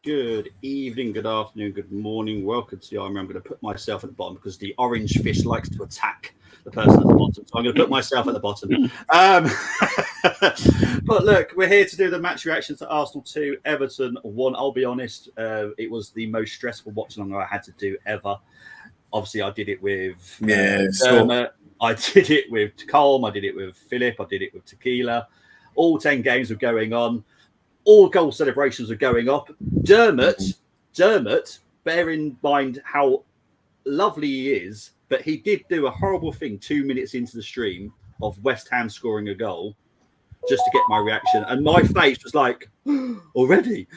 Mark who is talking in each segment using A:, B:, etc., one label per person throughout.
A: Good evening, good afternoon, good morning. Welcome to the Army. I'm going to put myself at the bottom because the orange fish likes to attack the person at the bottom. So I'm going to put myself at the bottom. Um, but look, we're here to do the match reactions to Arsenal 2, Everton 1. I'll be honest, it was the most stressful watch along I had to do ever. Obviously, I did it with Dermot. I did it with Colm. I did it with Philip. I did it with Tequila. All 10 games were going on. All goal celebrations were going up. Dermot, bear in mind how lovely he is, but he did do a horrible thing 2 minutes into the stream of West Ham scoring a goal just to get my reaction. And my face was like, already?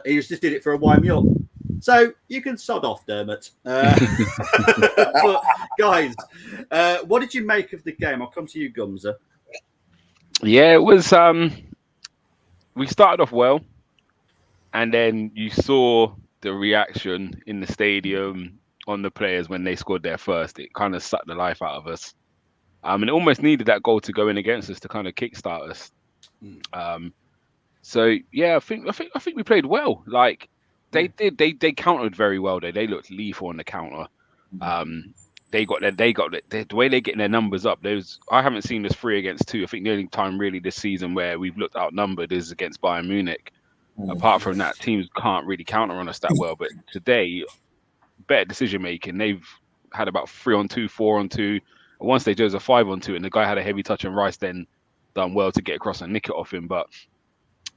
A: He just did it for a wind me up. So you can sod off, Dermot. But guys, what did you make of the game? I'll come to you, Gumza.
B: Yeah, it was. We started off well, and then you saw the reaction in the stadium on the players when they scored their first. It kind of sucked the life out of us. And it almost needed that goal to go in against us to kind of kickstart us. So yeah, I think we played well. Like they countered very well. They looked lethal on the counter. The way they're getting their numbers up. I haven't seen this 3-against-2. I think the only time really this season where we've looked outnumbered is against Bayern Munich. Apart from that, teams can't really counter on us that well. But today, better decision making. They've had about 3-on-2, 4-on-2. At one stage there was a 5-on-2, and the guy had a heavy touch, and Rice then done well to get across and nick it off him. But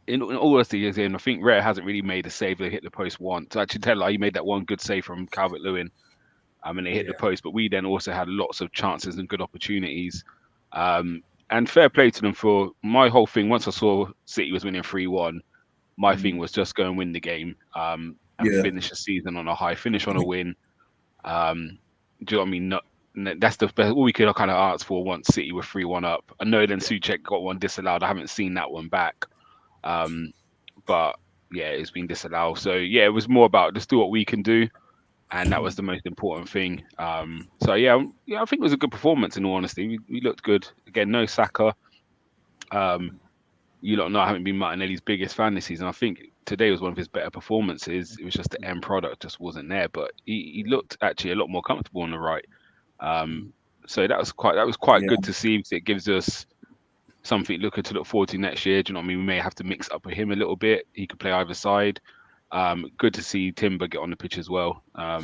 B: in all honesty, I think Rare hasn't really made a save. They hit the post once. To actually tell he made that one good save from Calvert-Lewin. And they hit the post, but we then also had lots of chances and good opportunities. And fair play to them for my whole thing. Once I saw City was winning 3-1, my thing was just go and win the game and finish the season on a high, finish on a win. Do you know what I mean? That's the best. All we could kind of ask for once City were 3-1 up. I know then Souček got one disallowed. I haven't seen that one back. But yeah, it's been disallowed. So yeah, it was more about just do what we can do. And that was the most important thing. So yeah, I think it was a good performance. In all honesty, we looked good. Again, no Saka. You lot know I haven't been Martinelli's biggest fan this season. I think today was one of his better performances. It was just the end product just wasn't there, but he looked actually a lot more comfortable on the right. So that was quite good to see, because it gives us something to look forward to next year. Do you know what I mean? We may have to mix up with him a little bit. He could play either side. Good to see Timber get on the pitch as well. That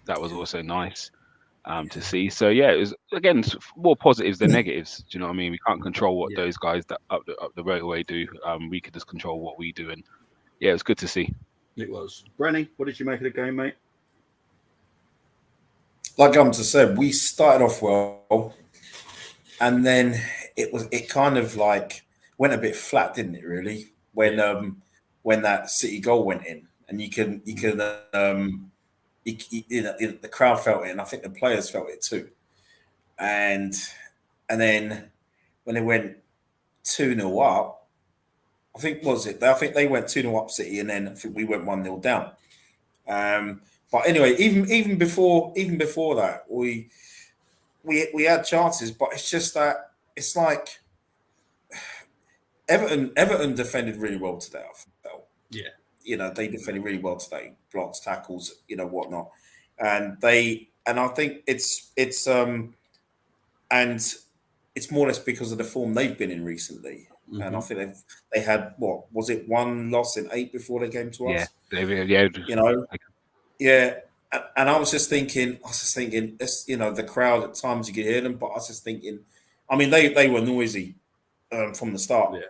B: was also nice to see. So yeah, it was again more positives than negatives. Do you know what I mean? We can't control what those guys that up the roadway do. We could just control what we do, and yeah, it was good to see.
A: It was. Brenny, what did you make of the game, mate?
C: Like Gumza said, we started off well, and then it kind of like went a bit flat, didn't it? Really, when that City goal went in, and the crowd felt it, and I think the players felt it too. And then when they went 2-0 up, I think they went 2-0 up City, and then I think we went 1-0 down. But anyway, even before that, we had chances, but it's just that it's like Everton defended really well today, I felt.
A: Yeah.
C: They defended really well today, blocks, tackles, whatnot. And I think it's more or less because of the form they've been in recently. Mm-hmm. And I think they had, what was it, 1 loss in 8 before they came to us? Yeah. And I was just thinking, the crowd at times you could hear them, but I was just thinking, I mean, they were noisy from the start.
A: Yeah.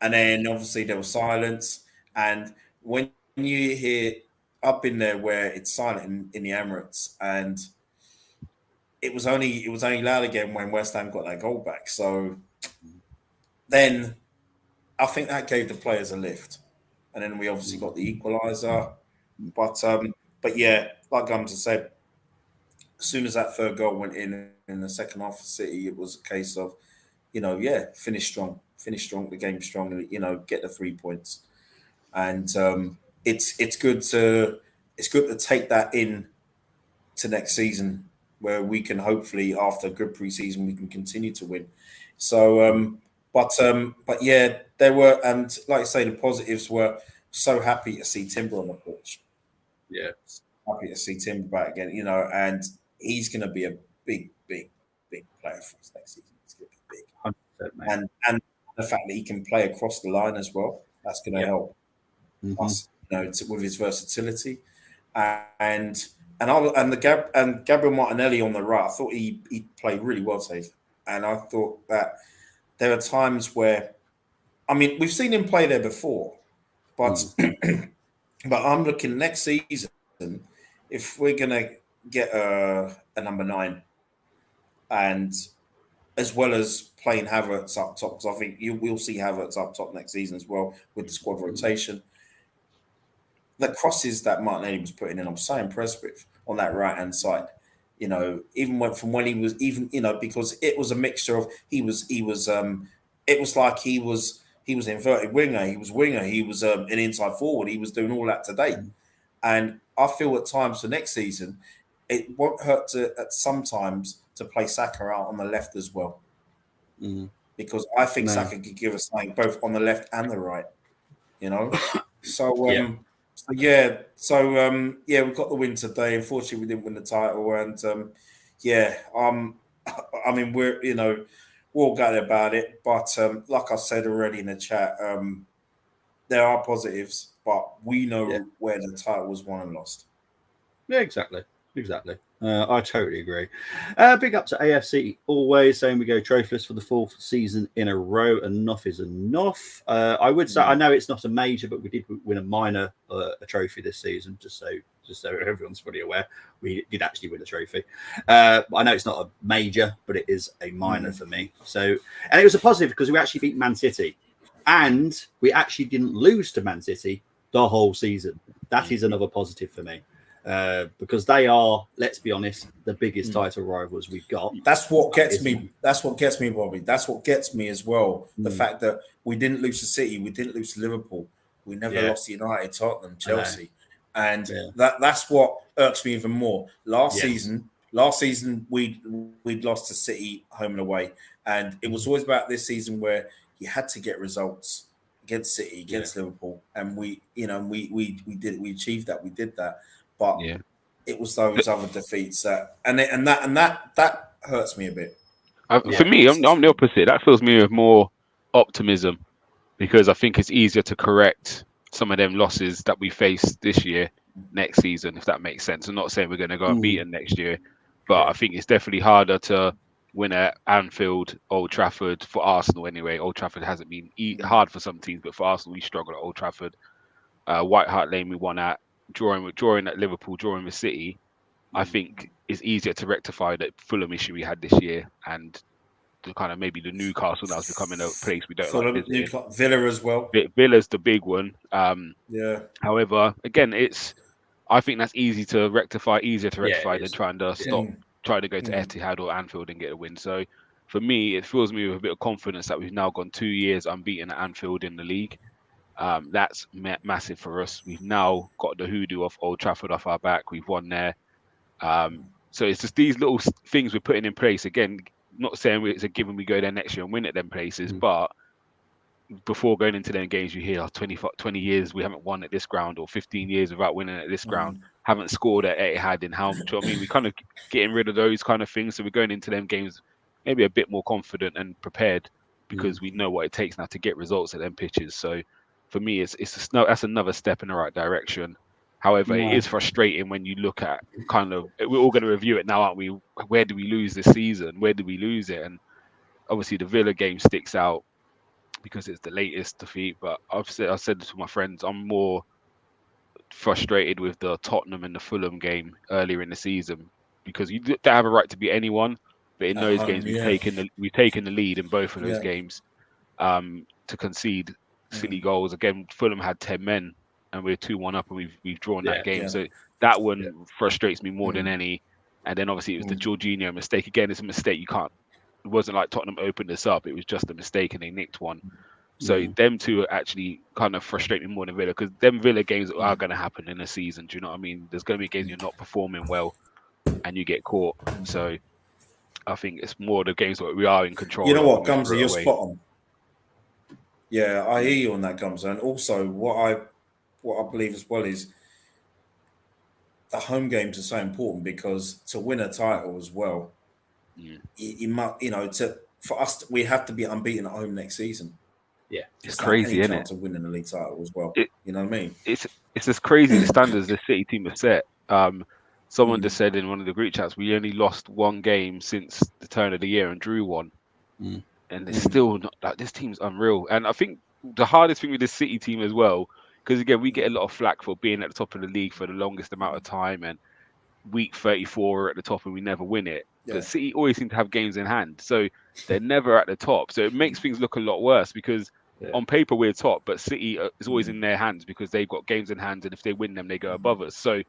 C: And then obviously there was silence. And when you hear up in there where it's silent in the Emirates, and it was only loud again when West Ham got that goal back. So then I think that gave the players a lift. And then we obviously got the equaliser. But yeah, like Gumza said, as soon as that third goal went in the second half of City, it was a case of, finish strong, the game strong, and get the 3 points. And it's good to take that in to next season, where we can hopefully, after a good pre-season, we can continue to win. So, but yeah, there were, and like I say, the positives were so happy to see Timber on the pitch.
A: Yeah.
C: Happy to see Timber back again, and he's going to be a big player for us next season. He's going to be big.
A: 100%, mate.
C: And the fact that he can play across the line as well, that's going to help us, with his versatility. And Gabriel Martinelli on the right, I thought he played really well today. And I thought that there are times where, we've seen him play there before, but but I'm looking next season, if we're gonna get a number 9, and as well as playing Havertz up top, because I think we'll see Havertz up top next season as well with the squad rotation. The crosses that Martinelli was putting in, I'm so impressed with on that right hand side. Even when he was because it was a mixture of it was like he was inverted winger, he was winger, he was an inside forward, he was doing all that today. And I feel at times for next season, it won't hurt sometimes to play Saka out on the left as well, because I think Saka could give us something both on the left and the right. So we've got the win today. Unfortunately, we didn't win the title, and we're all gutted about it. But like I said already in the chat, there are positives, but we know where the title was won and lost.
A: Yeah, exactly. I totally agree. Big up to AFC, always saying we go trophyless for the 4th season in a row. Enough is enough. I would say, I know it's not a major, but we did win a minor a trophy this season, just so everyone's fully aware. We did actually win a trophy. I know it's not a major, but it is a minor for me. So, and it was a positive because we actually beat Man City, and we actually didn't lose to Man City the whole season. That is another positive for me. Because they are, let's be honest, the biggest title rivals we've got.
C: That's what gets me. That's what gets me, Bobby. That's what gets me as well. The fact that we didn't lose to City, we didn't lose to Liverpool, we never lost to United, Tottenham, Chelsea, and that's what irks me even more. Last season we'd lost to City home and away, and it was always about this season where you had to get results against City, against Liverpool, and we achieved that. We did that. But it was those other defeats that hurts me a bit.
B: For me, I'm the opposite. That fills me with more optimism, because I think it's easier to correct some of them losses that we face this year next season, if that makes sense. I'm not saying we're going to go unbeaten next year, but I think it's definitely harder to win at Anfield, Old Trafford, for Arsenal anyway. Old Trafford hasn't been hard for some teams, but for Arsenal, we struggle at Old Trafford. White Hart Lane, we won at. Drawing at Liverpool, drawing with City, I think it's easier to rectify that Fulham issue we had this year, and the kind of maybe the Newcastle now is becoming a place we don't like visiting.
C: Villa as well.
B: Villa's the big one. However, again, I think that's easier to rectify than trying to go to Etihad or Anfield and get a win. So for me, it fills me with a bit of confidence that we've now gone 2 years unbeaten at Anfield in the league. That's massive for us. We've now got the hoodoo of Old Trafford off our back. We've won there. So it's just these little things we're putting in place. Again, not saying it's a given we go there next year and win at them places, but before going into them games, you hear 20 years we haven't won at this ground, or 15 years without winning at this ground, haven't scored at Etihad in how much. I mean, we kind of getting rid of those kind of things. So we're going into them games maybe a bit more confident and prepared, because we know what it takes now to get results at them pitches. So for me, that's another step in the right direction. However, it is frustrating when you look at we're all going to review it now, aren't we? Where do we lose this season? Where do we lose it? And obviously the Villa game sticks out because it's the latest defeat. But I've said to my friends, I'm more frustrated with the Tottenham and the Fulham game earlier in the season, because you don't have a right to beat anyone. But in those games, we've taken the lead in both of those games. To concede silly goals. Again, Fulham had 10 men and we're 2-1 up, and we've drawn that game. So that one frustrates me more than any. And then obviously it was the Jorginho mistake. Again, it's a mistake it wasn't like Tottenham opened this up. It was just a mistake and they nicked one. So them two actually kind of frustrate me more than Villa, because them Villa games are going to happen in a season. Do you know what I mean? There's going to be games you're not performing well and you get caught. So I think it's more the games where we are in control.
C: You know what, Gumsy, you're spot on. Yeah, I hear you on that, Gumsy. And also, what what I believe as well is the home games are so important because to win a title as well, you might, for us, we have to be unbeaten at home next season.
A: Yeah,
B: it's
C: to stand
B: crazy,
C: any
B: isn't
C: chance
B: it?
C: of winning the league title as well. You know what I mean?
B: It's just crazy the standards the City team have set. Someone just said in one of the group chats, we only lost one game since the turn of the year and drew one. And it's still not like this team's unreal. And I think the hardest thing with this City team as well, because again, we get a lot of flack for being at the top of the league for the longest amount of time, and week 34 we're at the top and we never win it. But City always seem to have games in hand, so they're never at the top. So it makes things look a lot worse because on paper we're top, but City is always in their hands because they've got games in hand, and if they win them, they go above us. So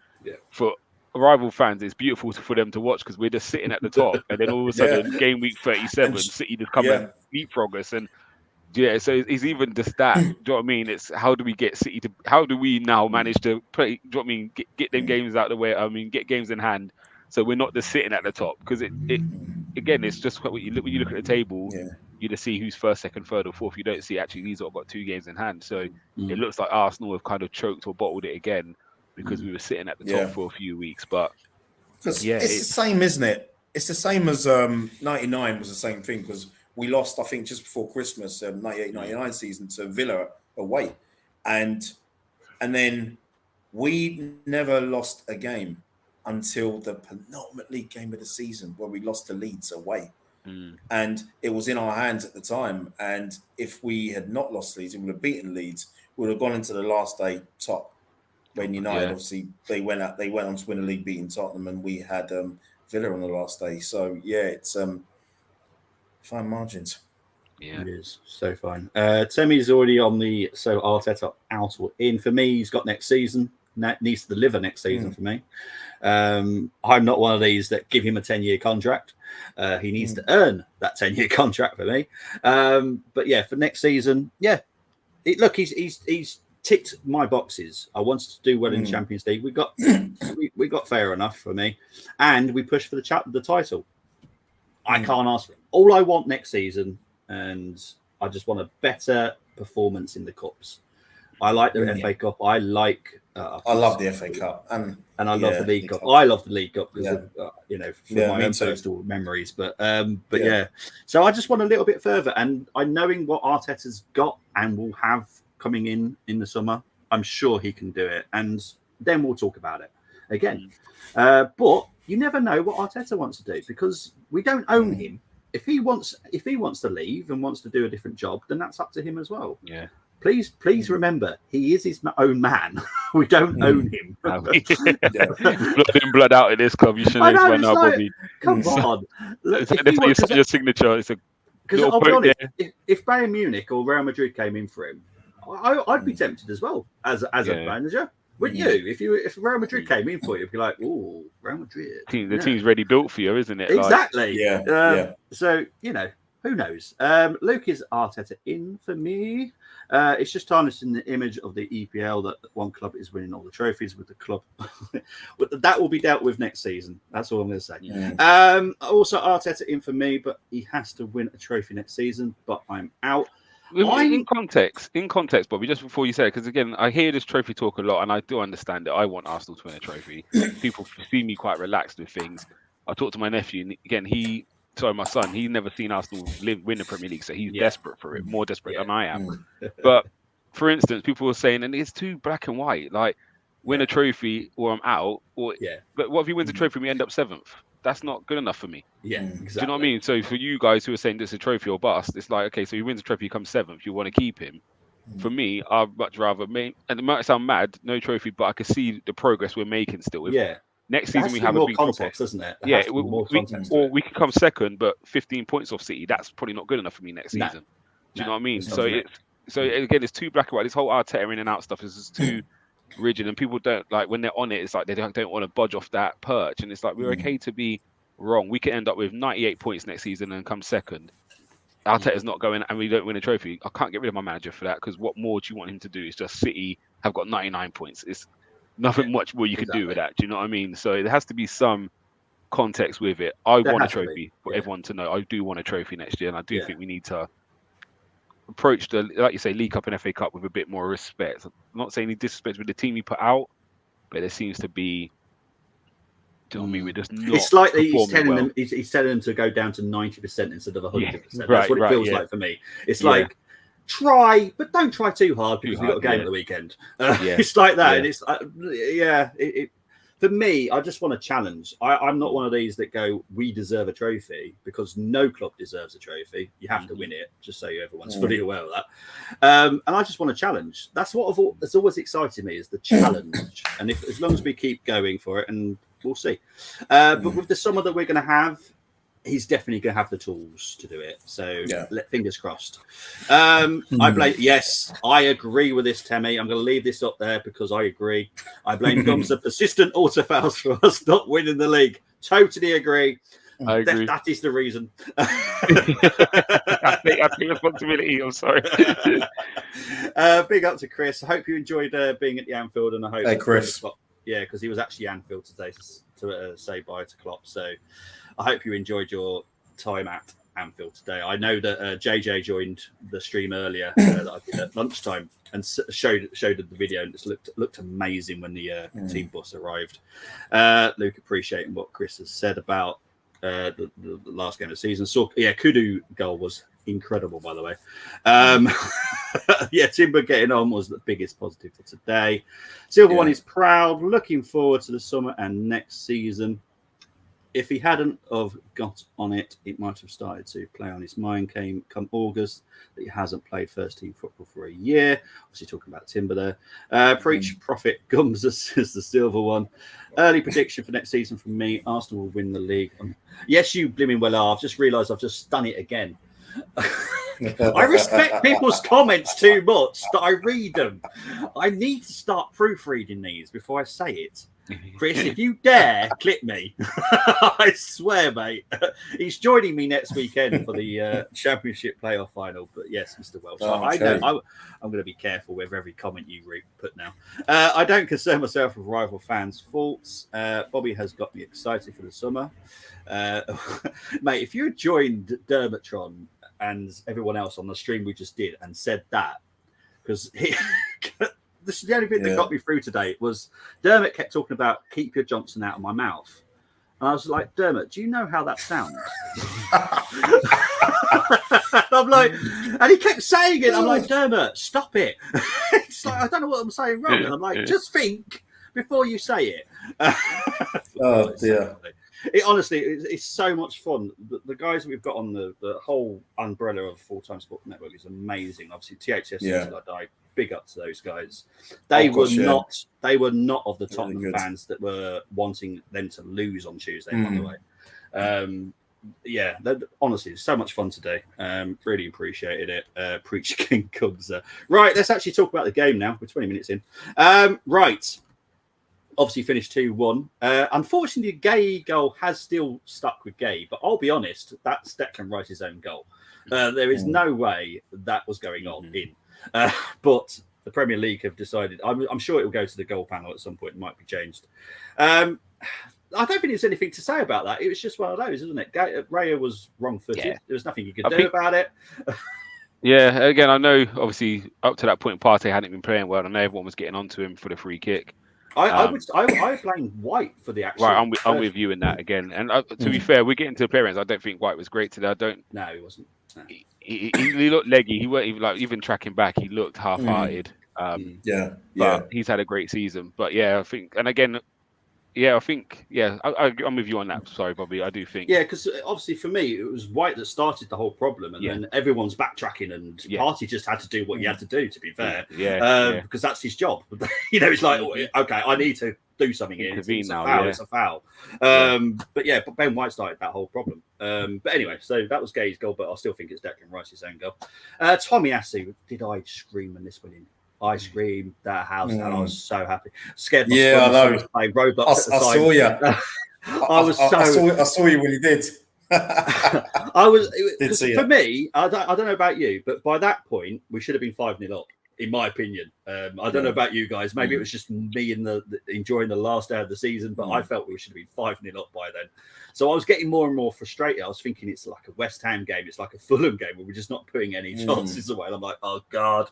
B: for rival fans, it's beautiful for them to watch because we're just sitting at the top, and then all of a sudden, game week 37, City just come and leapfrog us. And so it's even just that. Do you know what I mean? It's how do we get City to? How do we now manage to play? Do you know what I mean? Get them games out of the way. I mean, get games in hand, so we're not just sitting at the top. Because it again, it's just when you look at the table, you just see who's first, second, third, or fourth. You don't see actually these have got 2 games in hand. So it looks like Arsenal have kind of choked or bottled it again because we were sitting at the top for a few weeks. But
C: it's the same, isn't it? It's the same as 99 was the same thing because we lost, I think, just before Christmas, 98-99 season to Villa away. And then we never lost a game until the penultimate league game of the season where we lost to Leeds away. And it was in our hands at the time. And if we had not lost Leeds and we would have beaten Leeds, we would have gone into the last day top. When United, obviously, they went on to win a league beating Tottenham, and we had Villa on the last day. So, it's fine margins.
A: Yeah, it is so fine. Temi's already on the Arteta out or in. For me, he's got next season. Needs to deliver next season for me. I'm not one of these that give him a 10-year contract. He needs to earn that 10-year contract for me. But yeah, for next season, he's ticked my boxes. I wanted to do well in the Champions League. We got fair enough for me, and we pushed for the title. I can't ask for it. All I want next season, and I just want a better performance in the cups. I like the FA Cup. I like.
C: I love the FA Cup, and
A: I love the League Cup. I love the League Cup because of for my own personal memories. But yeah. So I just want a little bit further, and I knowing what Arteta's got and will have coming in the summer, I'm sure he can do it, and then we'll talk about it again. But you never know what Arteta wants to do because we don't own him. If he wants to leave and wants to do a different job, then that's up to him as well.
B: Yeah.
A: Please remember, he is his own man. We don't own him.
B: Blood in, blood out in this club. You should have by now, Bobby.
A: Come on.
B: It's your signature. It's a
A: because I'll be honest, if Bayern Munich or Real Madrid came in for him, I'd be tempted as well as a manager. Wouldn't you? If Real Madrid came in for you, you'd be like, "Oh, Real Madrid."
B: The team's ready built for you, isn't it?
A: Exactly.
C: Like,
A: So who knows? Luke is Arteta in for me. It's just tarnishing the image of the EPL that one club is winning all the trophies with the club. That will be dealt with next season. That's all I'm going to say. Also, Arteta in for me, but he has to win a trophy next season. But I'm out.
B: In context, Bobby, just before you say it, because again, I hear this trophy talk a lot, and I do understand it. I want Arsenal to win a trophy. People see me quite relaxed with things. I talked to my nephew, and again, my son, he's never seen Arsenal win the Premier League, so he's desperate for it, more desperate than I am. But for instance, people were saying, and it's too black and white, like win a trophy or I'm out. But what if he wins a trophy and we end up 7th? That's not good enough for me.
A: Yeah, exactly.
B: Do you know what I mean? So for you guys who are saying this is a trophy or bust, it's like, okay, so he wins a trophy, he comes 7th, you want to keep him. For me, I'd much rather and it might sound mad, no trophy, but I can see the progress we're making still. Next season we have a big
A: context, doesn't it?
B: Or we can come second, but 15 points off City. That's probably not good enough for me next season. Do you know what I mean? So again, it's too black and white. This whole Arteta in and out stuff is just too rigid, and people don't like when they're on it. It's like they don't want to budge off that perch, and it's like we're okay to be wrong. We can end up with 98 points next season and come second. Arteta's not going, and we don't win a trophy. I can't get rid of my manager for that because what more do you want him to do? It's just City have got 99 points. It's nothing much more you can do with that. Do you know what I mean? So there has to be some context with it. I want a trophy for everyone to know. I do want a trophy next year, and I do think we need to approach the, like you say, League Cup and FA Cup with a bit more respect. I'm not saying he disrespects with the team he put out, but there seems to be. Do you know what I mean? We're just not.
A: It's like he's
B: performing
A: telling
B: well.
A: them. He's telling them to go down to 90% instead of 100%.
B: Yeah,
A: That's what it
B: right,
A: feels
B: yeah.
A: like for me. It's
B: Yeah.
A: like try, but don't try too hard because we've got a
B: hard,
A: game
B: yeah.
A: at the weekend.
B: Yeah.
A: It's like that,
B: Yeah.
A: and it's it for me. I just want a challenge. I'm not one of these that go, we deserve a trophy, because no club deserves a trophy. You have to win it, just so everyone's fully aware of that. And I just want a challenge. That's what that's always excited me, is the challenge. And as long as we keep going for it, and we'll see. But with the summer that we're going to have, he's definitely going to have the tools to do it. So fingers crossed. Yes, I agree with this, Temi. I'm going to leave this up there because I agree. I blame Gums of persistent auto fouls for us not winning the league. Totally agree.
B: I agree.
A: That is the reason.
B: I take responsibility. I'm sorry.
A: Big up to Chris. I hope you enjoyed being at the Anfield, and I hope.
C: Hey, Chris.
A: Yeah, because he was actually Anfield today to say bye to Klopp. So I hope you enjoyed your time at Anfield today. I know that JJ joined the stream earlier that I did at lunchtime and showed the video, and it looked amazing when the team bus arrived. Luke, appreciating what Chris has said about the last game of the season. So Kudu goal was incredible, by the way. Timber getting on was the biggest positive for today. Silver One is proud, looking forward to the summer and next season. If he hadn't have got on it, it might have started to play on his mind come August that he hasn't played first team football for a year. Obviously talking about Timber there. Preach Profit Gums is the Silver One. Early prediction for next season from me: Arsenal will win the league. Yes, you blooming well are. I've just realised I've just done it again. I respect people's comments too much that I read them. I need to start proofreading these before I say it. Chris, if you dare clip me, I swear, mate, he's joining me next weekend for the Championship playoff final. But yes, Mr. Welsh, I know I'm going to be careful with every comment you put now. I don't concern myself with rival fans' faults. Bobby has got me excited for the summer. Mate, if you had joined Dermatron and everyone else on the stream we just did and said that, because this is the only bit that got me through today, was Dermot kept talking about keep your Johnson out of my mouth. And I was like, Dermot, do you know how that sounds? I'm like, and he kept saying it. I'm like, Dermot, stop it. It's like, I don't know what I'm saying wrong. And I'm like, just think before you say it.
C: Oh, dear.
A: It honestly, it's so much fun. The guys that we've got on the whole umbrella of Full Time Sport Network is amazing. Obviously, THS Until I Die. Big up to those guys. They were not of the Tottenham fans that were wanting them to lose on Tuesday. By the way, honestly, it's so much fun today. Really appreciated it. Preach King Cubs. Right, let's actually talk about the game now. We're 20 minutes in. Right. Obviously finished 2-1. Unfortunately, the Gay goal has still stuck with Gay, but I'll be honest, that's Declan Rice's own goal. There is no way that was going on in. But the Premier League have decided, I'm sure it will go to the goal panel at some point. It might be changed. I don't think there's anything to say about that. It was just one of those, isn't it? Raya was wrong-footed. Yeah. There was nothing you could do about it.
B: Yeah, again, I know, obviously, up to that point, Partey hadn't been playing well. I know everyone was getting onto him for the free kick.
A: I blame White for the action.
B: Right, I'm with you in that again. And to be fair, we're getting to appearance. I don't think White was great today.
A: No, he wasn't. No.
B: He looked leggy. He weren't even tracking back. He looked half-hearted. But he's had a great season. But I think, and again, I'm with you on that. Sorry, Bobby. I do think.
A: Yeah, because obviously for me, it was White that started the whole problem, and then everyone's backtracking, and Partey just had to do what he had to do. To be fair, because that's his job. It's like, okay, I need to do something here. It's a foul. But Ben White started that whole problem. But anyway, so that was Gay's goal, but I still think it's Declan Rice's own goal. Tommy Assi, did I scream when this went in? I screamed that house and I was so happy. Scared my
C: I know.
A: Playing Roblox
C: I saw you. I saw you when you did.
A: For me, I don't know about you, but by that point we should have been 5-0 up. in my opinion. I don't know about you guys. Maybe it was just me in the enjoying the last day of the season, but I felt we should have been 5-0 up by then. So I was getting more and more frustrated. I was thinking it's like a West Ham game, it's like a Fulham game where we're just not putting any chances away. And I'm like, oh God.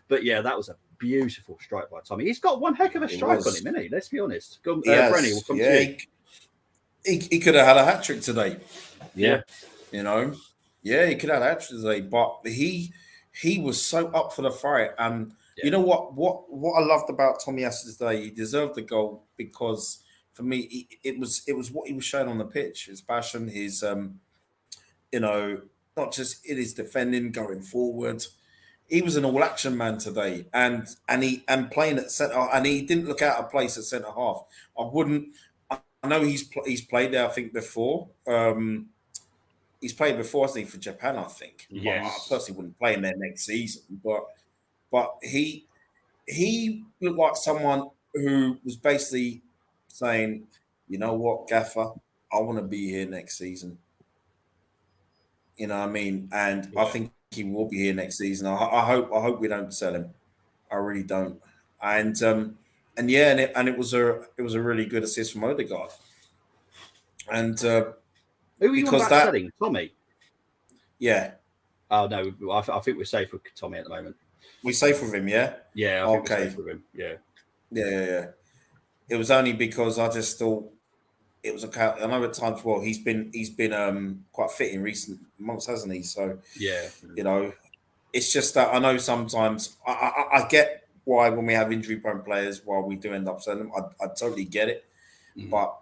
A: But yeah, that was a beautiful strike by Tommy. He's got one heck of a strike on him, isn't he? Let's be honest. Brenny, we'll come to you.
C: He could have had a hat trick today.
A: Yeah.
C: You know, he could have had a hat trick today, but he was so up for the fight. And you know what I loved about Tommy Asu today, he deserved the goal because for me it was what he was showing on the pitch, his passion, his not just in his defending, going forward. He was an all-action man today, and playing at centre, and he didn't look out of place at centre half. I know he's played there, I think, before. He's played before, hasn't he, for Japan, I think.
A: Yes.
C: I personally wouldn't play him there next season, but he looked like someone who was basically saying, you know what, Gaffer, I want to be here next season. You know what I mean? And I think he will be here next season. I hope we don't sell him. I really don't. And it was a really good assist from Odegaard. And
A: who are you on about selling? Tommy?
C: Yeah.
A: Oh no, I think we're safe with Tommy at the moment.
C: We're safe with him, yeah?
A: Yeah, I think we're safe with him. Yeah.
C: Yeah. It was only because I just thought it was I know at times, well, he's been quite fit in recent months, hasn't he? So it's just that I know sometimes I get why when we have injury-prone players, why we do end up selling them. I totally get it, but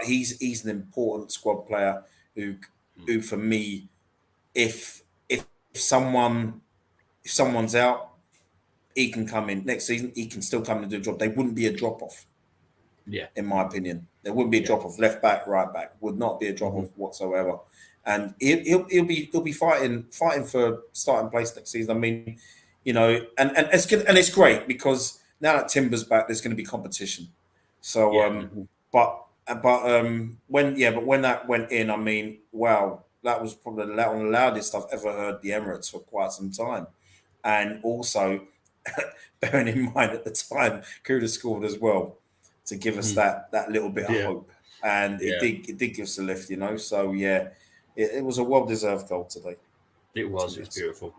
C: he's an important squad player who for me, if someone's out, he can come in next season. He can still come and do a job. They wouldn't be a drop-off.
A: Yeah,
C: in my opinion, there wouldn't be a drop off. Left back, right back would not be a drop off whatsoever, and he'll be fighting for starting place next season. I mean, and it's good and it's great because now that Timber's back, there's going to be competition. So, but when that went in, I mean, wow, that was probably one of the loudest I've ever heard the Emirates for quite some time, and also bearing in mind at the time, Kuda scored as well, to give us that little bit of hope, and it did give us a lift, So it was a well-deserved goal today.
A: It was beautiful.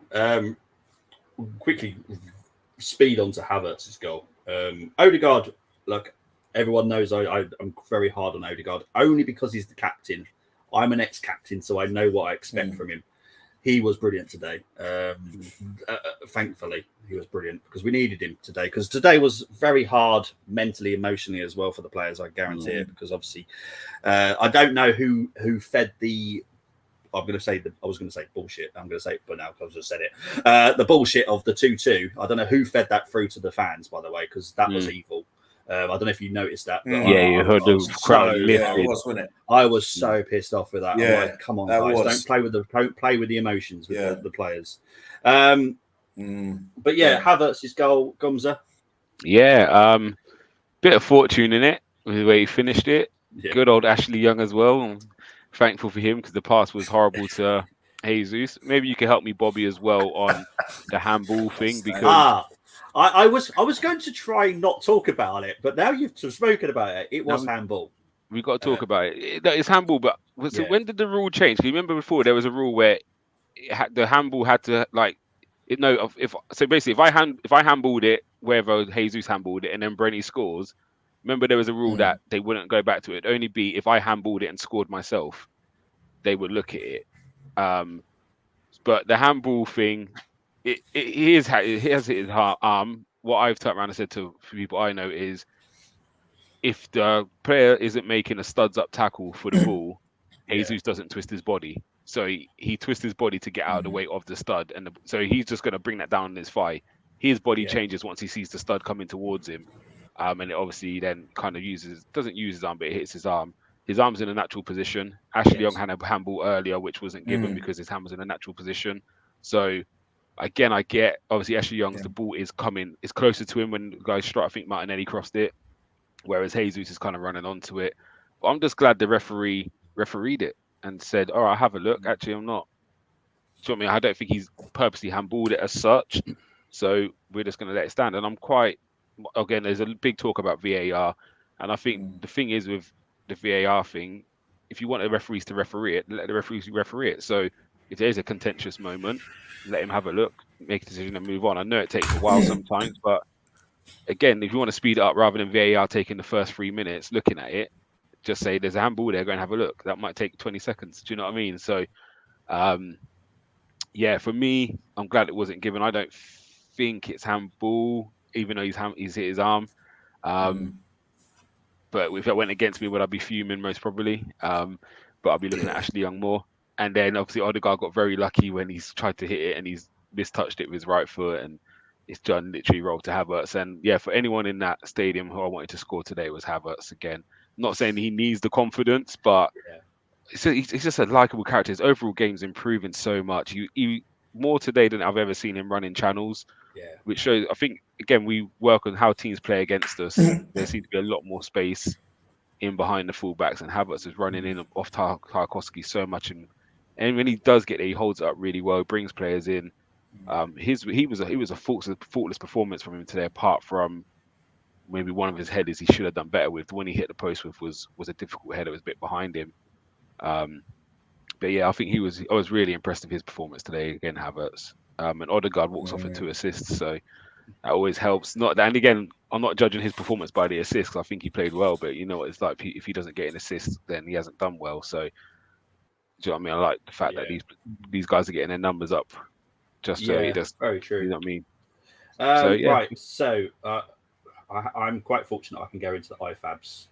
A: Quickly, speed on to Havertz's goal. Odegaard, look, everyone knows I'm very hard on Odegaard only because he's the captain. I'm an ex-captain, so I know what I expect from him. He was brilliant today. Thankfully, he was brilliant because we needed him today. Because today was very hard mentally, emotionally as well for the players. I guarantee it. Because obviously, I don't know who fed the. I was going to say bullshit. I'm going to say, but now I've just said it. The bullshit of the 2-2. I don't know who fed that through to the fans, by the way, because that was evil. I don't know if you noticed that. But
B: you heard the crowd lifted.
C: Wasn't it?
A: I was so pissed off with that.
C: Yeah,
A: I'm like, come on, guys, don't play with the emotions with the players. But Havertz's goal, Gumza.
B: Yeah, bit of fortune in it with the way he finished it.
A: Yeah.
B: Good old Ashley Young as well. I'm thankful for him because the pass was horrible to Jesus. Maybe you can help me, Bobby, as well on the handball thing because.
A: I was going to try not talk about it, but now you've spoken about it. It was handball.
B: We've got to talk about it. It's handball, but when did the rule change? Do you remember before there was a rule where the handball had to if I handballed it wherever Jesus handballed it and then Brenny scores, remember there was a rule that they wouldn't go back to it. It'd only be if I handballed it and scored myself, they would look at it. But the handball thing. He has hit his arm. What I've turned around and said to people I know is, if the player isn't making a studs up tackle for the ball, Jesus doesn't twist his body. So he twists his body to get out of the way of the stud, and so he's just going to bring that down on his thigh. His body changes once he sees the stud coming towards him, and it obviously then kind of doesn't use his arm, but it hits his arm. His arm's in a natural position. Ashley Young had a handball earlier, which wasn't given because his hand was in a natural position. So. Again, I get obviously Ashley Young's the ball is coming, it's closer to him when the guy struck. I think Martinelli crossed it, whereas Jesus is kind of running onto it. But I'm just glad the referee refereed it and said, "All right, have a look." Actually, I'm not. Do you know what I mean? I don't think he's purposely handballed it as such. So we're just going to let it stand. And I'm quite, again, there's a big talk about VAR. And I think the thing is with the VAR thing, if you want the referees to referee it, let the referees referee it. So if there's a contentious moment, let him have a look, make a decision and move on. I know it takes a while sometimes, but again, if you want to speed it up rather than VAR taking the first 3 minutes looking at it, just say there's a handball there, go and have a look. That might take 20 seconds. Do you know what I mean? So, yeah, for me, I'm glad it wasn't given. I don't think it's handball, even though he's hit his arm. But if it went against me, would I be fuming? Most probably. But I'll be looking at Ashley Young more. And then obviously Odegaard got very lucky when he's tried to hit it and he's mistouched it with his right foot and it's done literally rolled to Havertz. And yeah, for anyone in that stadium who I wanted to score today was Havertz again. Not saying he needs the confidence, but he's just a likable character. His overall game's improving so much. You more today than I've ever seen him running channels.
A: Yeah.
B: Which shows, I think, again, we work on how teams play against us. There seems to be a lot more space in behind the fullbacks, and Havertz is running in off Tarkowski so much. And when he does get there, he holds it up really well, brings players in. He was a faultless performance from him today, apart from maybe one of his headers he should have done better with. The one he hit the post with was a difficult header, it was a bit behind him. But yeah, I think I was really impressed with his performance today again, Havertz. And Odegaard walks off with 2 assists, so that always helps. And again, I'm not judging his performance by the assists, 'cause I think he played well, but you know what it's like, if he doesn't get an assist, then he hasn't done well. So, do you know what I mean? I like the fact that these guys are getting their numbers up, just so he does.
A: Very true.
B: You know what I mean?
A: Right. So I'm quite fortunate I can go into the IFAB's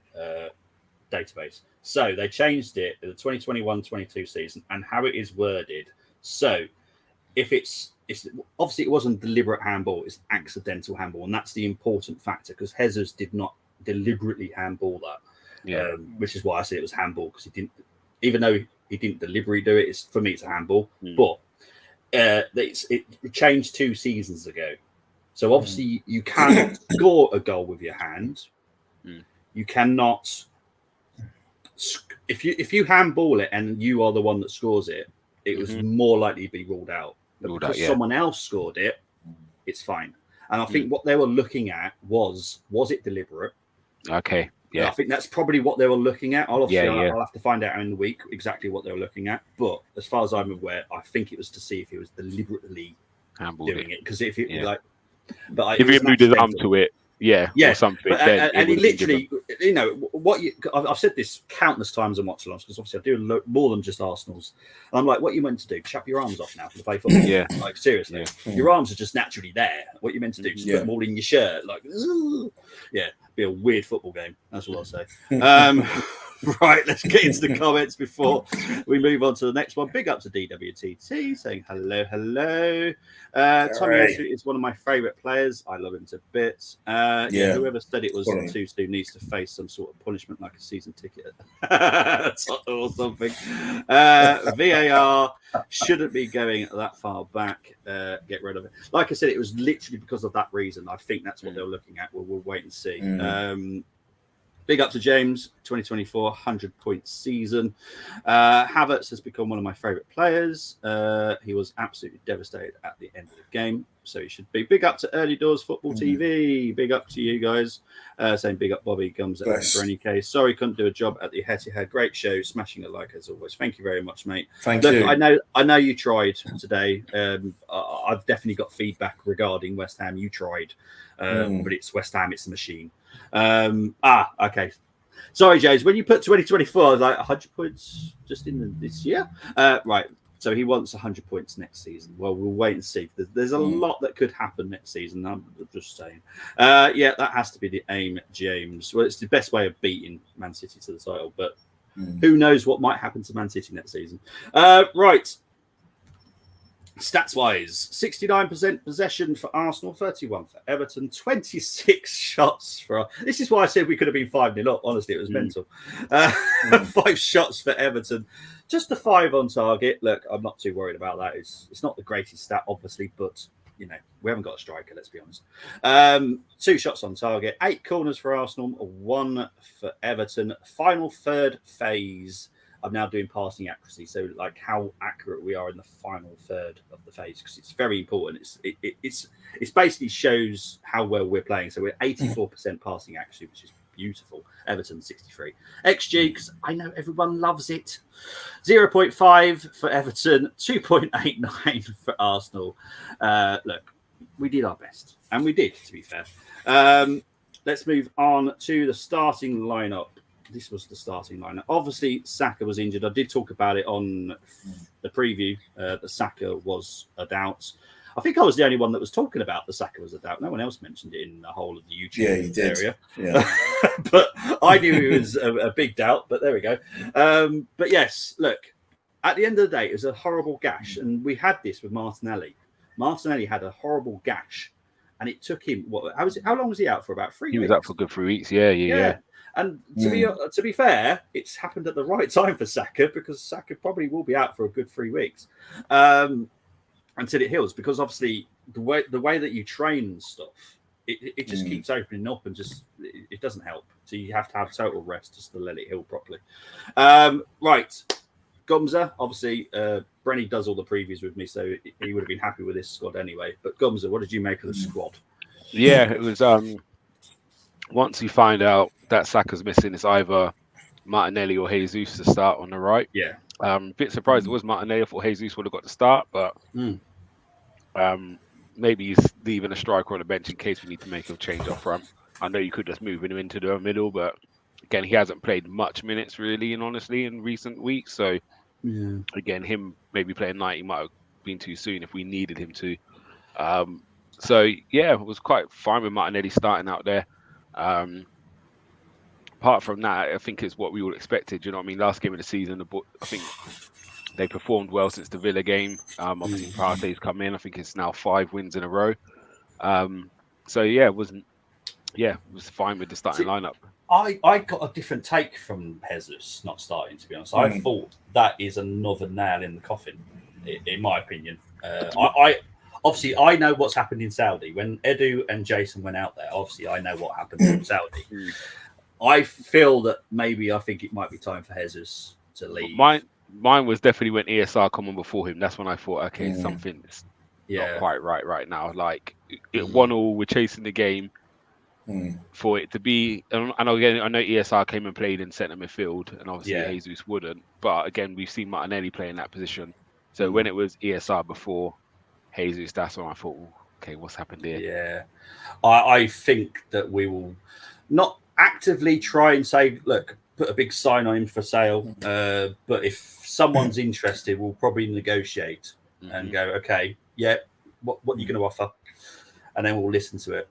A: database. So they changed it in the 2021-22 season and how it is worded. So if it's obviously it wasn't deliberate handball, it's accidental handball, and that's the important factor because Jesus did not deliberately handball that, which is why I say it was handball because he didn't, even though he didn't deliberately do it. For me, it's a handball, but it changed 2 seasons ago. So obviously you cannot score a goal with your hand. You cannot. If you handball it and you are the one that scores it, it was more likely to be ruled out. But because someone else scored it, it's fine. And I think what they were looking at was it deliberate?
B: Okay. Yeah.
A: I think that's probably what they were looking at. I'll have to find out in the week exactly what they were looking at. But as far as I'm aware, I think it was to see if he was deliberately doing it. Because if it
B: if he moved his arm to it, or something.
A: And he literally, I've said this countless times on watch alongs because obviously I do more than just Arsenal's. And I'm like, what you meant to do? Chop your arms off now to play football?
B: Yeah.
A: Like seriously, your arms are just naturally there. What you meant to do? Just put them all in your shirt. Like, be a weird football game. That's what I'll say. Right, let's get into the comments before we move on to the next one. Big up to DWTT saying hello. Tommy is one of my favourite players. I love him to bits. Whoever said it was too soon needs to face some sort of punishment like a season ticket or something. VAR shouldn't be going that far back. Get rid of it. Like I said, it was literally because of that reason. I think that's what they were looking at. We'll wait and see. Big up to James, 2024 100-point season. Havertz has become one of my favourite players. He was absolutely devastated at the end of the game, so he should be. Big up to Early Doors Football TV. Big up to you guys. Saying big up Bobby Gums for any case. Sorry, couldn't do a job at the Etihad. Great show, smashing a like as always. Thank you very much, mate.
C: Thank you.
A: I know you tried today. I've definitely got feedback regarding West Ham. You tried, but it's West Ham. It's the machine. Okay. Sorry, James. When you put 2024, I was like 100 points just in this year. Right. So he wants 100 points next season. Well, we'll wait and see. There's a lot that could happen next season. I'm just saying. That has to be the aim, James. Well, it's the best way of beating Man City to the title, but who knows what might happen to Man City next season. Right. Stats-wise, 69% possession for Arsenal, 31 for Everton, 26 shots for... This is why I said we could have been 5-0 up. Honestly, it was mental. 5 shots for Everton. Just a 5 on target. Look, I'm not too worried about that. It's not the greatest stat, obviously, but, we haven't got a striker, let's be honest. 2 shots on target, 8 corners for Arsenal, 1 for Everton. Final third phase. I'm now doing passing accuracy. So like how accurate we are in the final third of the phase, because it's very important. It's basically shows how well we're playing. So we're 84% passing accuracy, which is beautiful. Everton 63 XG, because I know everyone loves it. 0.5 for Everton, 2.89 for Arsenal. Look, we did our best, and we did, to be fair. Let's move on to the starting lineup. This was the starting lineup. Obviously, Saka was injured. I did talk about it on the preview. That Saka was a doubt. I think I was the only one that was talking about the Saka was a doubt. No one else mentioned it in the whole of the YouTube area.
C: Yeah.
A: But I knew it was a big doubt. But there we go. But yes, look. At the end of the day, it was a horrible gash, and we had this with Martinelli. Martinelli had a horrible gash, and it took him. How long was he out for? About 3 weeks.
B: He was out for a good 3 weeks. Yeah.
A: And to be fair, it's happened at the right time for Saka, because Saka probably will be out for a good 3 weeks until it heals. Because obviously the way that you train and stuff, it just keeps opening up, and just it doesn't help. So you have to have total rest just to let it heal properly. Right, Gumza. Obviously, Brenny does all the previews with me, so he would have been happy with this squad anyway. But Gumza, what did you make of the squad?
B: Yeah, it was. Once you find out that Saka's missing, it's either Martinelli or Jesus to start on the right.
A: Yeah.
B: Bit surprised it was Martinelli. I thought Jesus would have got the start, but maybe he's leaving a striker on the bench in case we need to make a change up front. I know you could just move him into the middle, but again, he hasn't played much minutes really, and honestly, in recent weeks. So again, him maybe playing 90 might have been too soon if we needed him to. So yeah, it was quite fine with Martinelli starting out there. Apart from that, I think it's what we all expected. You know what I mean? Last game of the season, I think they performed well since the Villa game. Obviously, Partey's come in. I think it's now 5 wins in a row. So yeah, it was fine with the starting lineup.
A: I got a different take from Jesus not starting, to be honest. I thought that is another nail in the coffin, in my opinion. Obviously, I know what's happened in Saudi. When Edu and Jason went out there, obviously, I know what happened in Saudi. I feel that I think it might be time for Jesus to leave.
B: Mine was definitely when ESR come on before him. That's when I thought, okay, something's not quite right now. Like, 1-1, we're chasing the game. For it to be, and again, I know ESR came and played in centre midfield, and obviously Jesus wouldn't. But again, we've seen Martinelli play in that position. So when it was ESR before Jesus, that's when I thought, okay, what's happened here?
A: Yeah, I think that we will not actively try and say, look, put a big sign on him for sale. But if someone's interested, we'll probably negotiate and go, okay, what are you going to offer? And then we'll listen to it.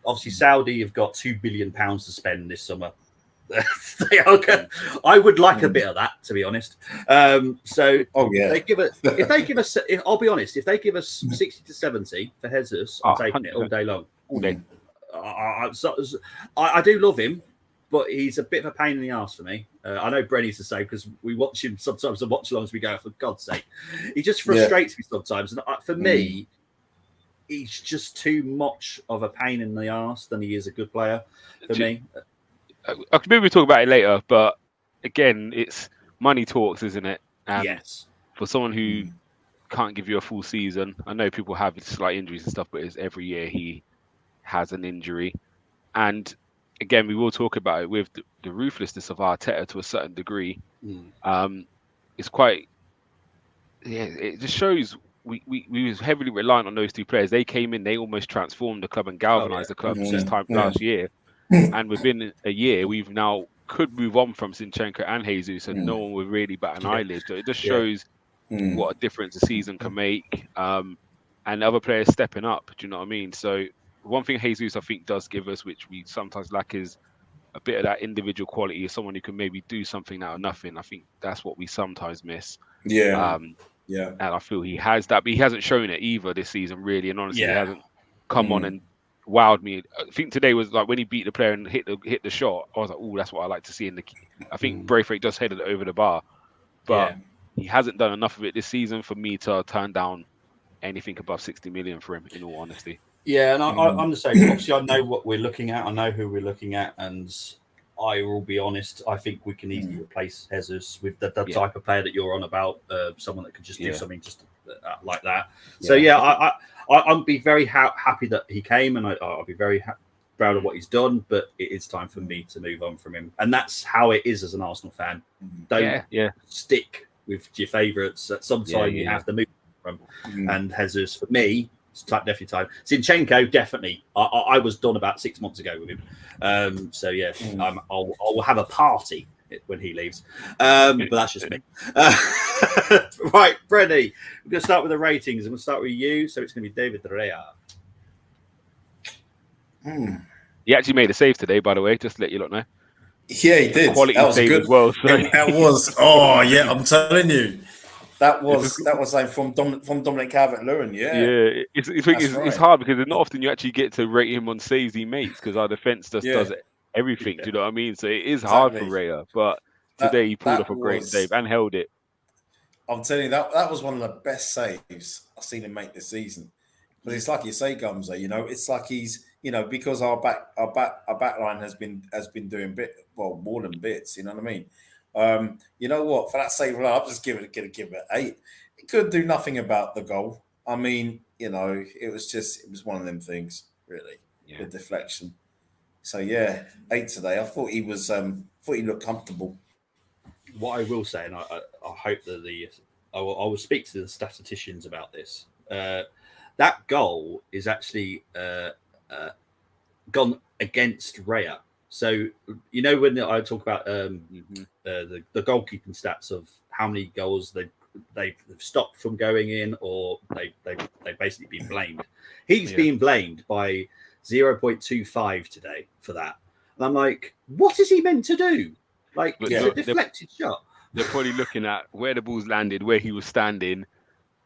A: Obviously, Saudi have got £2 billion to spend this summer. I would like a bit of that, to be honest. If they give us, I'll be honest, if they give us 60 to 70 for Jesus, I'm taking it all day long.
B: All day.
A: I do love him, but he's a bit of a pain in the ass for me. I know Brenny's the same, because we watch him sometimes and watch alongs. We go, for God's sake, he just frustrates me sometimes. And for me, he's just too much of a pain in the ass than he is a good player for me.
B: I could maybe talk about it later, but again, it's money talks, isn't it? And
A: yes.
B: For someone who can't give you a full season, I know people have slight injuries and stuff, but it's every year he has an injury. And again, we will talk about it with the ruthlessness of Arteta to a certain degree. It's quite, it just shows we was heavily reliant on those two players. They came in, they almost transformed the club and galvanized the club this time last year. And within a year, we've now could move on from Zinchenko and Jesus, and no one would really bat an eyelid. So it just shows what a difference a season can make, and other players stepping up. Do you know what I mean? So one thing Jesus, I think, does give us, which we sometimes lack, is a bit of that individual quality of someone who can maybe do something out of nothing. I think that's what we sometimes miss. And I feel he has that, but he hasn't shown it either this season, really. And honestly, he hasn't come on and wowed me. I think today was like when he beat the player and hit the shot. I was like, "Oh, that's what I like to see in the." I think Braithwaite just headed it over the bar, but he hasn't done enough of it this season for me to turn down anything above 60 million for him. In all honesty.
A: Yeah, and I'm the same. Obviously, I know what we're looking at. I know who we're looking at, and I will be honest. I think we can easily replace Jesus with the
B: Yeah.
A: type of player that you're on about. Someone that could just do
B: Yeah.
A: something just like that. So yeah, I'll be very happy that he came, and I'll be very proud of what he's done. But it is time for me to move on from him, and that's how it is as an Arsenal fan. Don't stick with your favourites. At some time, you have to move from. And Jesus, for me, it's definitely time. Zinchenko, definitely. I was done about 6 months ago with him. So yeah, I'll have a party when he leaves. But that's just me. Right, Brenny, we're going to start with the ratings, and we'll start with you. So it's going to be David Rea.
B: He actually made a save today, by the way, just to let you lot know.
C: Yeah, he did.
B: Quality
C: that was
B: save
C: good
B: as well. So.
C: That was. Oh yeah, I'm telling you, that was like from Dominic Calvert-Lewin. Yeah,
B: It's hard because it's not often you actually get to rate him on saves he makes because our defense just does everything. Do you know what I mean? So it is hard for Raya, but today he pulled off a great save and held it.
C: I'm telling you, that was one of the best saves I've seen him make this season. But it's like you say, Gumza, it's like he's, because our back line has been doing more than bits, you know what I mean? You know what? For that save, I'm just give it an 8. It could do nothing about the goal. I mean, it was one of them things, really, the deflection. So yeah, 8 today. I thought he looked comfortable.
A: What I will say, and I hope that I will speak to the statisticians about this. That goal is actually gone against Raya. So when I talk about the goalkeeping stats of how many goals they've stopped from going in, or they've basically been blamed. He's been blamed by 0.25 today for that, and I'm like, what is he meant to do? Like, it's a deflected shot.
B: They're probably looking at where the ball's landed, where he was standing.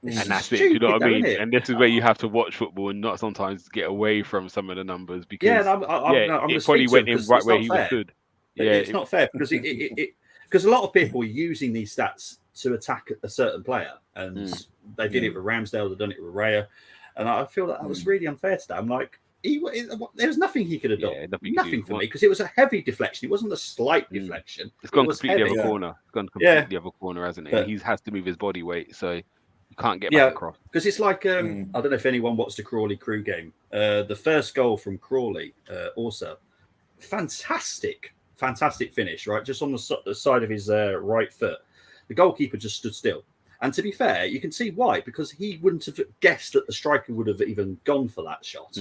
B: And that's
A: stupid,
B: it. Do you know what I mean?
A: It?
B: And this is where you have to watch football and not sometimes get away from some of the numbers because
A: I'm
B: it probably went in right where he was stood. Yeah,
A: it's not fair because because a lot of people are using these stats to attack a certain player, and they did it with Ramsdale, they've done it with Raya, and I feel that was really unfair today. I'm like, there was nothing he could have done. Nothing for me because it was a heavy deflection. It wasn't a slight deflection.
B: It's gone completely the other corner. It's gone completely the other corner, hasn't it? He has to move his body weight, so you can't get back across.
A: Because it's like I don't know if anyone watched the Crawley Crew game. The first goal from Crawley, also fantastic finish, right? Just on the side of his right foot. The goalkeeper just stood still. And to be fair, you can see why, because he wouldn't have guessed that the striker would have even gone for that shot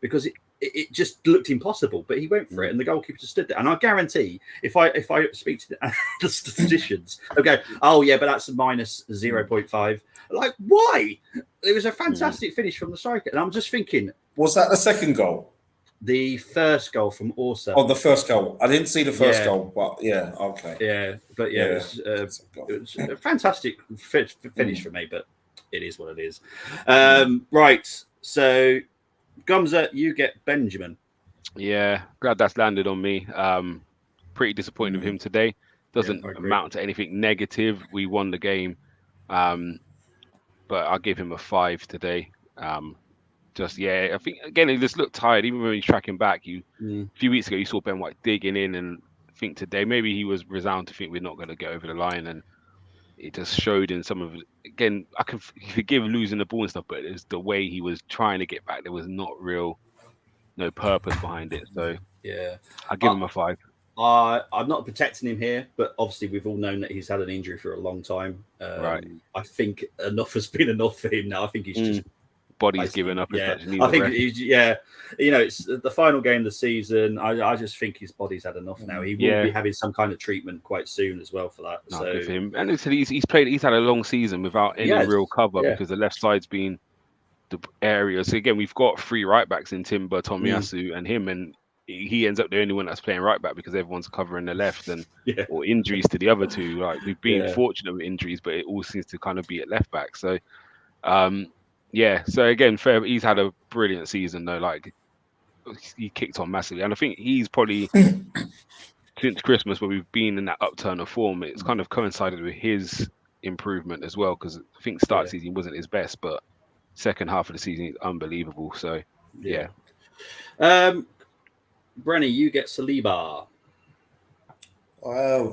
A: because it just looked impossible. But he went for it, and the goalkeeper just stood there. And I guarantee, if I speak to the statisticians, they'll go, "Oh yeah, but that's a minus 0.5." Like, why? It was a fantastic finish from the striker, and I'm just thinking,
C: was that the second goal?
A: The first goal from Orsa.
C: Oh, the first goal. I didn't see the first goal, but okay.
A: Yeah, but it was a fantastic finish for me, but it is what it is. Right, so Gumza, you get Benjamin.
B: Yeah, glad that's landed on me. Pretty disappointed with him today. Doesn't amount to anything negative. We won the game, but I'll give him a 5 today. I think again he just looked tired. Even when he's tracking back, a few weeks ago you saw Ben White digging in, and I think today maybe he was resigned to think we're not going to get over the line, and it just showed in some of. Again, I can forgive losing the ball and stuff, but it's the way he was trying to get back. There was no purpose behind it. So I'll give him a 5.
A: I'm not protecting him here, but obviously we've all known that he's had an injury for a long time.
B: Right.
A: I think enough has been enough for him now. I think he's just.
B: Body's given up.
A: I think it's the final game of the season. I just think his body's had enough now. He will be having some kind of treatment quite soon as well for that.
B: No, so him. And he's had a long season without any real cover because the left side's been the area. So again, we've got 3 right backs in Timber, Tomiyasu, and him, and he ends up the only one that's playing right back because everyone's covering the left or injuries to the other 2. Like we've been fortunate with injuries, but it all seems to kind of be at left back. So. So again, fair. He's had a brilliant season though. Like he kicked on massively, and I think he's probably since Christmas, where we've been in that upturn of form. It's kind of coincided with his improvement as well, because I think start season wasn't his best, but second half of the season is unbelievable. So
A: Brenny, you get Saliba.
C: I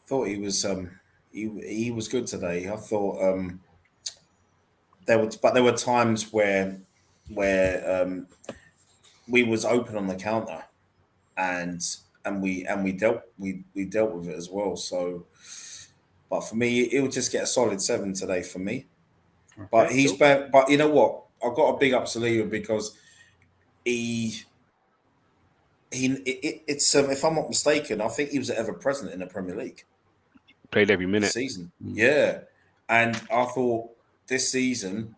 C: thought he was he was good today. I thought there were times where we was open on the counter and we dealt with it as well. So, but for me, it would just get a solid 7 today for me.
A: Okay,
C: But he's
A: cool.
C: back. But you know what? I've got a big up Saliba because he it's if I'm not mistaken, I think he was ever present in the Premier League
B: Played every
C: this
B: minute.
C: season. Yeah, and I thought this season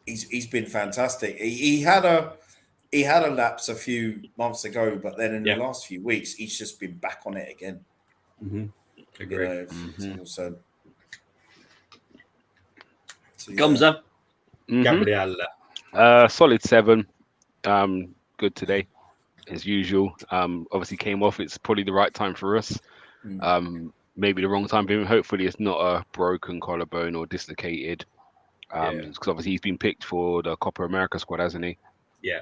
C: he's been fantastic. He had a lapse a few months ago, but then in the last few weeks he's just been back on it again.
A: Mm-hmm.
C: You know, so yeah.
A: Gumza, Gabriel.
B: Solid 7. Good today, as usual. Obviously came off. It's probably the right time for us. Maybe the wrong time for him. Hopefully, it's not a broken collarbone or dislocated. Because obviously he's been picked for the Copa America squad, hasn't he?
A: Yeah.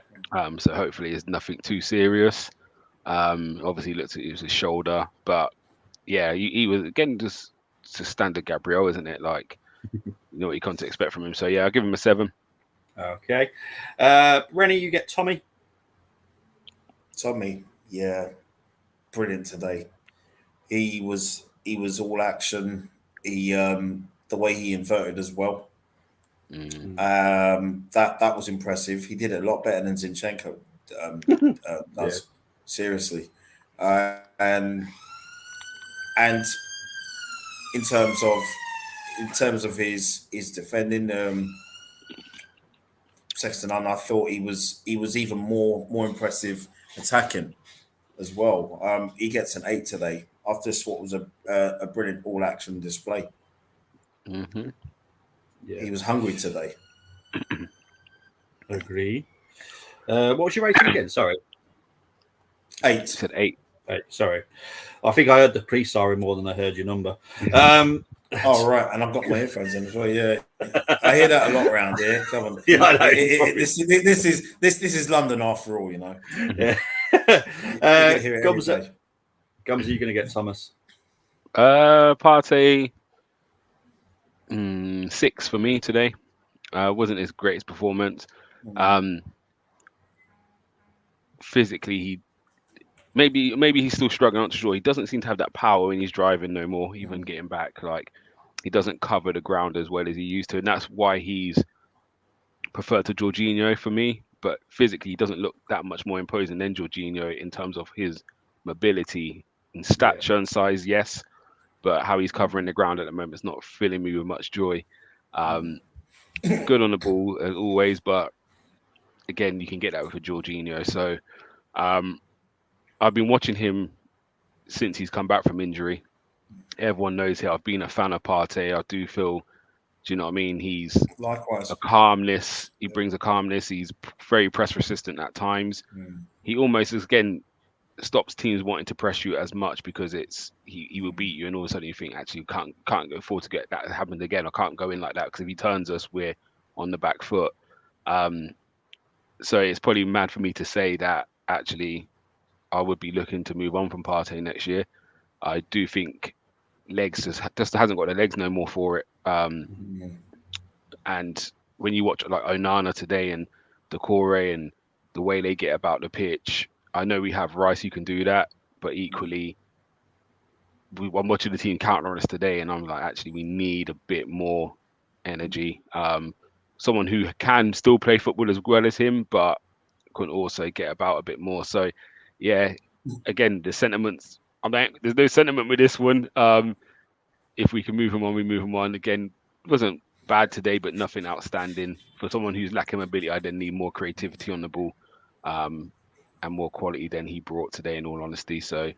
B: So hopefully it's nothing too serious. Obviously looked at his shoulder, but yeah, he was again just standard Gabriel, isn't it? Like you know what you come to expect from him. So yeah, I'll give him a 7.
A: Okay. Rennie, you get Tommy.
C: Tommy, yeah, brilliant today. He was all action. He the way he inverted as well. That was impressive. He did it a lot better than Zinchenko does. Seriously, and in terms of his defending, Sexton, I thought he was even more impressive attacking as well. He gets an 8 today after what was a brilliant all action display. He was hungry today.
A: Agree. What was your rating again? Sorry.
C: 8.
B: Said 8.
A: 8. Sorry. I think I heard the pre-sorry more than I heard your number.
C: Oh, right. And I've got my headphones in as well. Yeah. I hear that a lot around here. Come on.
A: Yeah, I know.
C: This is London after all, you know.
A: Yeah. Gumza, you're going to get Thomas.
B: Partey, 6 for me today. Wasn't his greatest performance. Physically, he maybe he's still struggling. I'm not sure. He doesn't seem to have that power when he's driving no more. Even getting back, like he doesn't cover the ground as well as he used to, and that's why he's preferred to Jorginho for me. But physically, he doesn't look that much more imposing than Jorginho in terms of his mobility and stature and size. Yes, but how he's covering the ground at the moment is not filling me with much joy. Good on the ball as always, but again, you can get that with a Jorginho. So I've been watching him since he's come back from injury. Everyone knows here I've been a fan of Partey. I do feel, do you know what I mean? He's
C: likewise
B: a calmness. He brings a calmness. He's very press resistant at times. He almost again stops teams wanting to press you as much because he will beat you, and all of a sudden you think actually you can't go forward to get that happened again. I can't go in like that because if he turns us, we're on the back foot. So it's probably mad for me to say that actually I would be looking to move on from Partey next year. I do think legs just hasn't got the legs no more for it. And when you watch like Onana today and Decore and the way they get about the pitch, I know we have Rice who can do that, but equally, I'm watching the team counter on us today, and I'm like, actually, we need a bit more energy. Someone who can still play football as well as him, but can also get about a bit more. So, yeah, again, the sentiments. There's no sentiment with this one. If we can move him on, we move him on. Again, it wasn't bad today, but nothing outstanding. For someone who's lacking mobility, I then need more creativity on the ball, and more quality than he brought today. In all honesty, so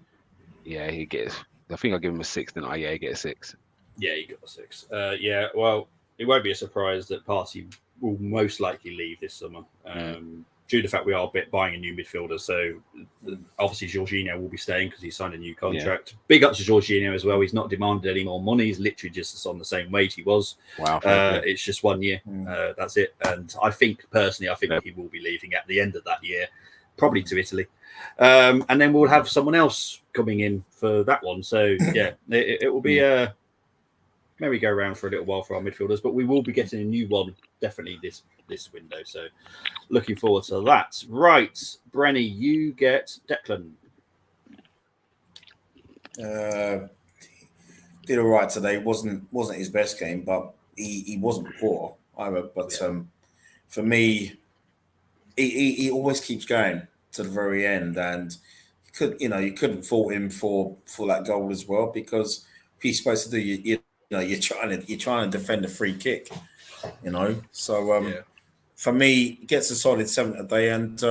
B: yeah, he gets. I think I'll give him a 6. Then he get a 6.
A: Yeah, you got a 6. Yeah, well, it won't be a surprise that Partey will most likely leave this summer. Due to the fact we are buying a new midfielder, so obviously Jorginho will be staying because he signed a new contract. Yeah. Big up to Jorginho as well. He's not demanded any more money. He's literally just on the same wage he was.
B: Wow.
A: It's just 1 year. That's it. And I think personally, he will be leaving at the end of that year. probably to Italy. And then we'll have someone else coming in for that one. So, yeah, it will be a merry-go-round for a little while for our midfielders, but we will be getting a new one definitely this window. So, looking forward to that. Right, Brenny, you get Declan.
C: Did all right today. wasn't his best game, but he wasn't poor either. But for me, he always keeps going to the very end, and you couldn't fault him for that goal as well, because he's supposed to do you're trying to defend a free kick, So for me, he gets a solid 7 today, and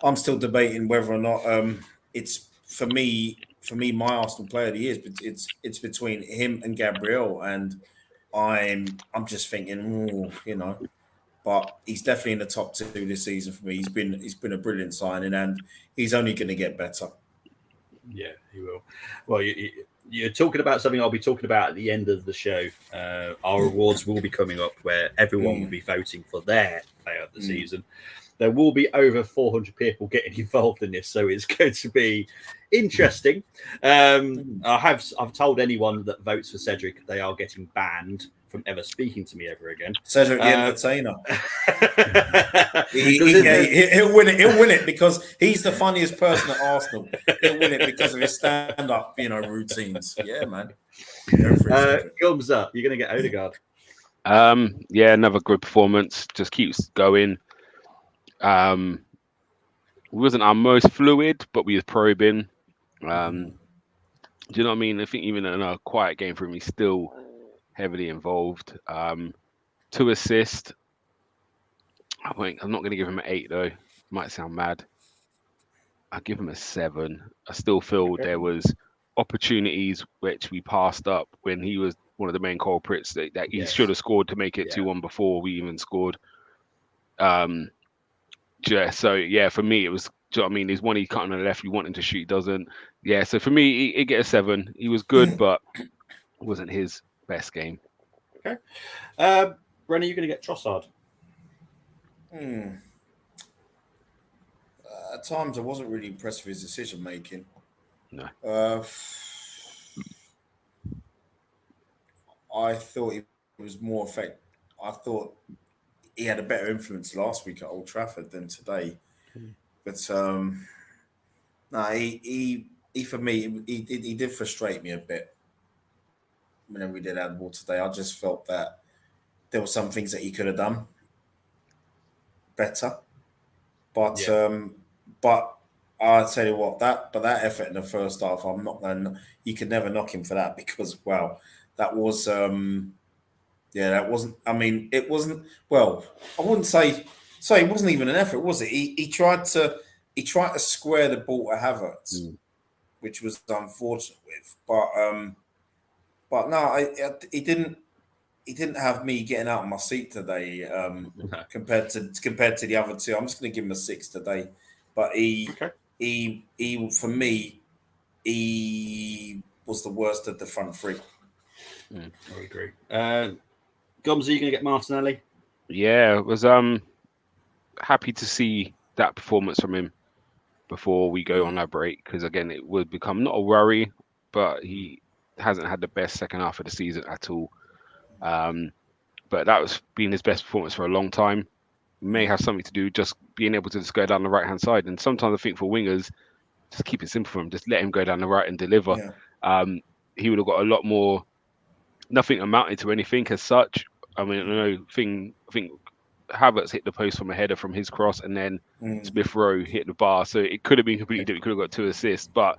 C: I'm still debating whether or not it's for me my Arsenal player of the year. But it's between him and Gabriel, and I'm just thinking, but he's definitely in the top 2 this season for me. He's been a brilliant signing, and he's only going to get better.
A: Yeah, he will. Well, you're talking about something I'll be talking about at the end of the show. Our awards will be coming up where everyone will be voting for their player of the season. There will be over 400 people getting involved in this, so it's going to be interesting. I've told anyone that votes for Cedric they are getting banned from ever speaking to me ever again.
C: Cedric the entertainer. He'll win it. He'll win it because he's the funniest person at Arsenal. He'll win it because of his stand-up, routines. Yeah, man. Go for it,
A: Gums up. You're going to get Odegaard.
B: Yeah, another good performance. Just keeps going. We wasn't our most fluid, but we was probing. Do you know what I mean? I think even in a quiet game for him, he's still heavily involved. 2 assists. I'm not going to give him an 8 though. Might sound mad. I'll give him a 7. I still feel there was opportunities which we passed up when he was one of the main culprits that he should have scored to make it 2-1 before we even scored. So for me it was. Do you know what I mean? There's one he cut on the left. You want him to shoot, he doesn't. Yeah, so for me, he get a 7. He was good, but it wasn't his best game.
A: Okay. Brennan, you're going to get Trossard.
C: At times, I wasn't really impressed with his decision making.
B: No.
C: I thought he was more effective. I thought he had a better influence last week at Old Trafford than today. But he for me, he did frustrate me a bit whenever we did have the ball today. I just felt that there were some things that he could have done better. But I'll tell you what, that effort in the first half, I'm not going to. You could never knock him for that, because that was that wasn't. I mean, it wasn't. Well, I wouldn't say. So it wasn't even an effort, was it? He tried to square the ball to Havertz, which was unfortunate with. But no, he didn't have me getting out of my seat today. Compared to the other 2, I'm just going to give him a 6 today. But he for me, he was the worst of the front 3.
A: I agree. Gums, are you going to get Martinelli?
B: Yeah, it was happy to see that performance from him before we go on our break, because again it would become not a worry, but he hasn't had the best second half of the season at all. But that was been his best performance for a long time. May have something to do just being able to just go down the right hand side, and sometimes I think for wingers, just keep it simple for him, just let him go down the right and deliver. He would have got a lot more. Nothing amounted to anything as such. I mean, I think Havertz hit the post from a header from his cross, and then Smith Rowe hit the bar. So it could have been completely different. He could have got 2 assists. But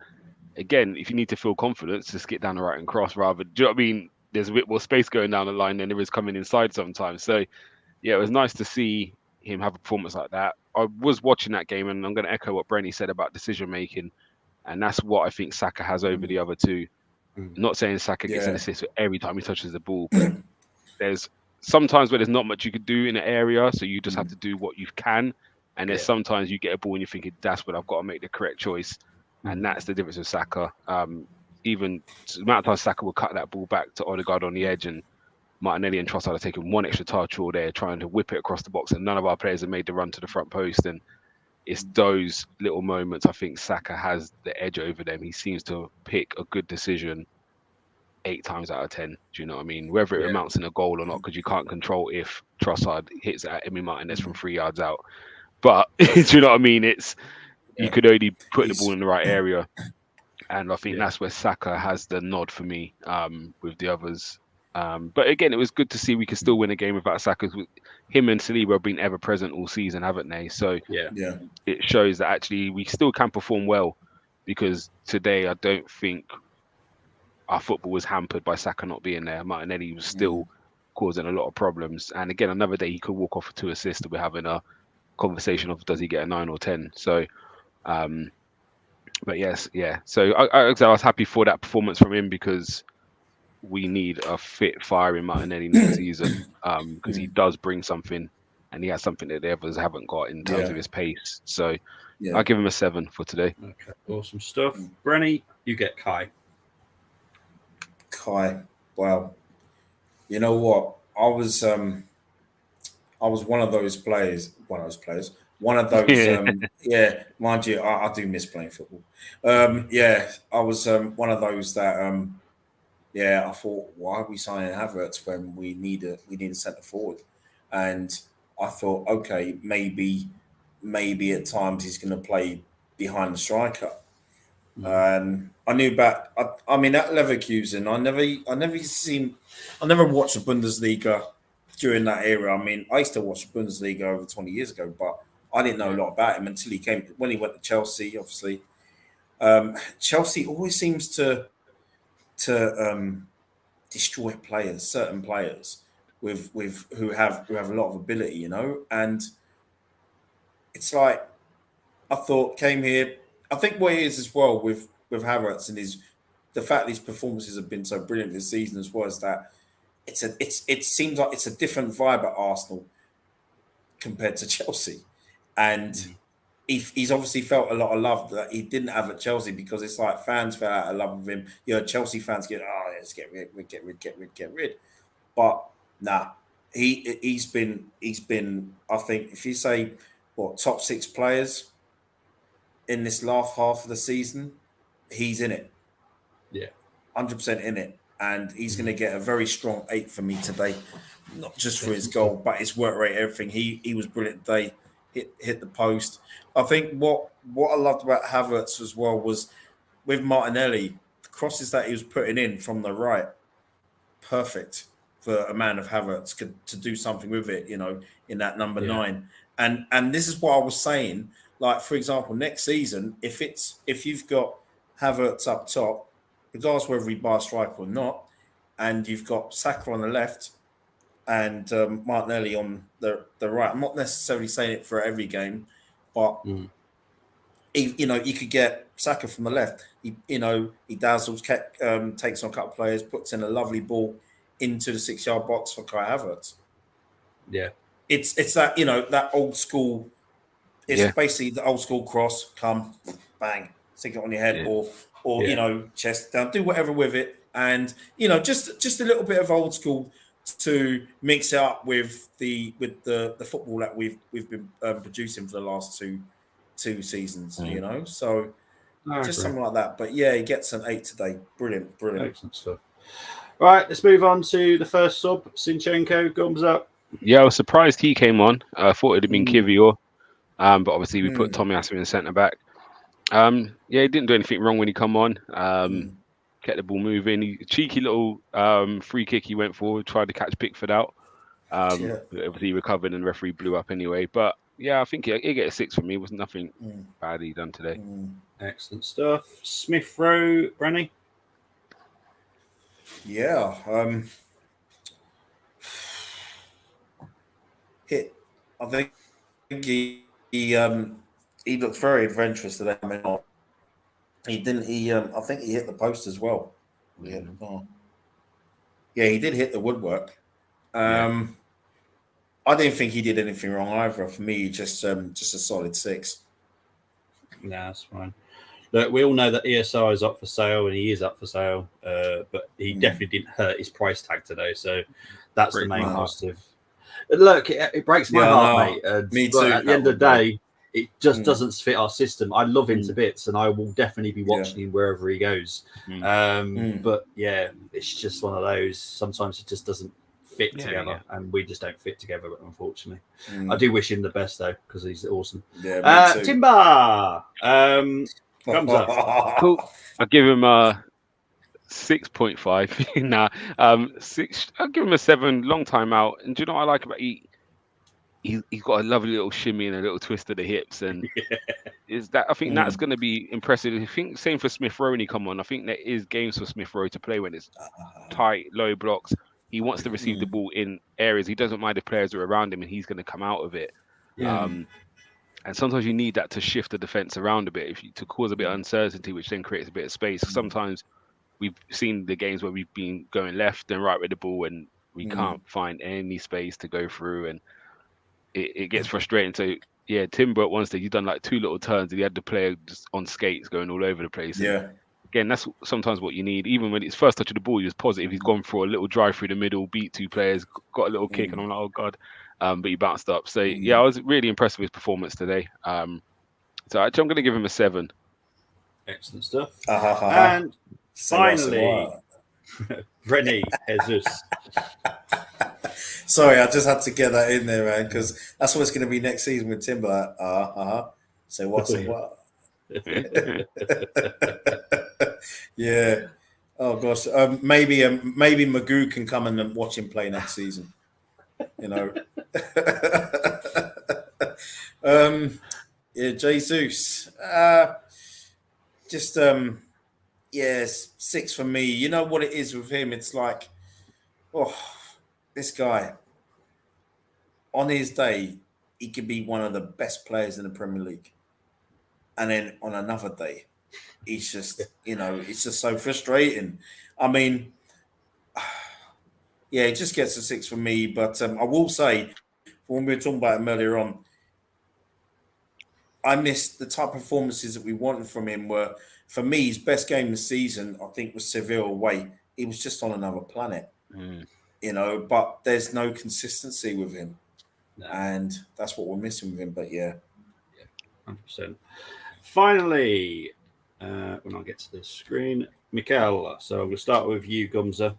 B: again, if you need to feel confidence, just get down the right and cross rather. Do you know what I mean? There's a bit more space going down the line than there is coming inside sometimes. So yeah, it was nice to see him have a performance like that. I was watching that game, and I'm going to echo what Brenny said about decision making, and that's what I think Saka has over the other 2. Not saying Saka gets an assist every time he touches the ball, but there's sometimes where there's not much you could do in an area, so you just have to do what you can. And there's sometimes you get a ball and you're thinking, that's when I've got to make the correct choice. And that's the difference with Saka. Even the amount of times Saka will cut that ball back to Odegaard on the edge, and Martinelli and Trossard are taking one extra touch all there, trying to whip it across the box, and none of our players have made the run to the front post. And it's those little moments. I think Saka has the edge over them. He seems to pick a good decision 8 times out of 10. Do you know what I mean? Whether it amounts in a goal or not, because you can't control if Trossard hits it at Emi Martinez from 3 yards out. But do you know what I mean? You could only put the ball in the right area. And I think that's where Saka has the nod for me with the others. But again, it was good to see we could still win a game without Saka. Him and Saliba have been ever present all season, haven't they? So it shows that actually we still can perform well, because today I don't think our football was hampered by Saka not being there. Martinelli was still causing a lot of problems. And again, another day he could walk off with 2 assists. We're having a conversation of does he get a 9 or 10? So, but yes, yeah. So I was happy for that performance from him, because we need a fit, firing Martinelli next season, because he does bring something, and he has something that the others haven't got in terms of his pace. So I'll give him a 7 for today.
A: Okay, awesome stuff. Brenny, you get Kai.
C: Well, you know what? I was one of those players. Mind you, I do miss playing football. I was one of those that I thought, why are we signing Havertz when we need a centre forward? And I thought, okay, maybe at times he's going to play behind the striker. I knew about. I mean, at Leverkusen, I never watched the Bundesliga during that era. I mean, I used to watch the Bundesliga over 20 years ago, but I didn't know a lot about him until when he went to Chelsea. Obviously, Chelsea always seems to destroy certain players who have a lot of ability, you know. And it's like, I thought, came here. I think what it is as well with Havertz and the fact these performances have been so brilliant this season as well, is that it seems like it's a different vibe at Arsenal compared to Chelsea, and he's obviously felt a lot of love that he didn't have at Chelsea, because it's like fans fell out of love with him. You know, Chelsea fans let's get rid. But nah, he's been. I think if you say top 6 players in this last half of the season, he's in it. 100% in it, and he's going to get a very strong 8 for me today. Not just for his goal, but his work rate, everything. He was brilliant today. Hit the post. I think what I loved about Havertz as well was with Martinelli, the crosses that he was putting in from the right, perfect for a man of Havertz to do something with it, you know, in that number 9. And this is what I was saying. Like, for example, next season, if you've got Havertz up top, regardless whether he buys a striker or not, and you've got Saka on the left and Martinelli on the right. I'm not necessarily saying it for every game, but you could get Saka from the left. He dazzles, takes on a couple of players, puts in a lovely ball into the 6-yard box for Kai Havertz.
A: Yeah,
C: it's that that old school. It's basically the old school cross, come, bang, stick it on your head, or chest down, do whatever with it, and just a little bit of old school to mix it up with the football that we've been producing for the last two seasons. So just something like that. But yeah, he gets an 8 today. Brilliant.
A: Excellent stuff. Right, let's move on to the first sub, Zinchenko. Gums up.
B: Yeah, I was surprised he came on. I thought it'd have been Kivior. But obviously we put Tommy Asu in centre back. He didn't do anything wrong when he come on. Kept the ball moving. Cheeky little free kick he went for. Tried to catch Pickford out. But obviously he recovered and the referee blew up anyway. But yeah, I think he'll get a 6 for me. It was nothing bad he done today.
A: Excellent stuff. Smith Rowe, Brenny.
C: Yeah. I think he looked very adventurous today. I mean, he didn't. I think he hit the post as well. He did hit the woodwork. I didn't think he did anything wrong either. For me, just a solid 6.
A: No, that's fine. Look, we all know that ESR is up for sale, and he is up for sale. But he definitely didn't hurt his price tag today, so that's the main positive. Look, it breaks my heart, mate.
C: Me too.
A: At the end of the day, it just doesn't fit our system. I love him to bits, and I will definitely be watching him wherever he goes. But yeah, it's just one of those. Sometimes it just doesn't fit together, and we just don't fit together, unfortunately. I do wish him the best though, because he's awesome.
C: Yeah, me too.
A: Timber comes up.
B: Cool. I'll give him 6.5. Nah, 6. I'll give him a 7. Long time out. And do you know what I like about he's got a lovely little shimmy and a little twist of the hips, and is that I think that's going to be impressive. I think same for Smith Rowe when he come on. I think there is games for Smith Rowe to play when it's tight, low blocks. He wants to receive the ball in areas. He doesn't mind if players are around him, and he's going to come out of it. And sometimes you need that to shift the defense around a bit, to cause a bit of uncertainty, which then creates a bit of space. Sometimes we've seen the games where we've been going left and right with the ball, and we can't find any space to go through, and it gets frustrating. So yeah, Timber at one stage, he done like 2 little turns, and he had the player just on skates going all over the place. And again, that's sometimes what you need. Even when it's first touch of the ball, he was positive. He's gone for a little drive through the middle, beat 2 players, got a little kick, and I'm like, oh god. But he bounced up. So yeah, I was really impressed with his performance today. So actually, I'm going to give him a 7.
A: Excellent stuff. And finally, Rennie Jesus.
C: Sorry, I just had to get that in there, man, because that's what it's going to be next season with Timber. So what? Yeah. Oh gosh. Maybe Magoo can come and watch him play next season. You know. Yeah, Jesus. Just 6 for me. You know what it is with him? It's like, this guy, on his day, he could be one of the best players in the Premier League. And then on another day, he's just, it's just so frustrating. I mean, yeah, it just gets a 6 for me. But I will say, when we were talking about him earlier on, I missed the type of performances that we wanted from him were, for me, his best game this season, I think, was Seville away. He was just on another planet, but there's no consistency with him. No. And that's what we're missing with him. But yeah.
A: 100%. Finally, when I get to the screen, Mikel. So I'm going to start with you, Gumza.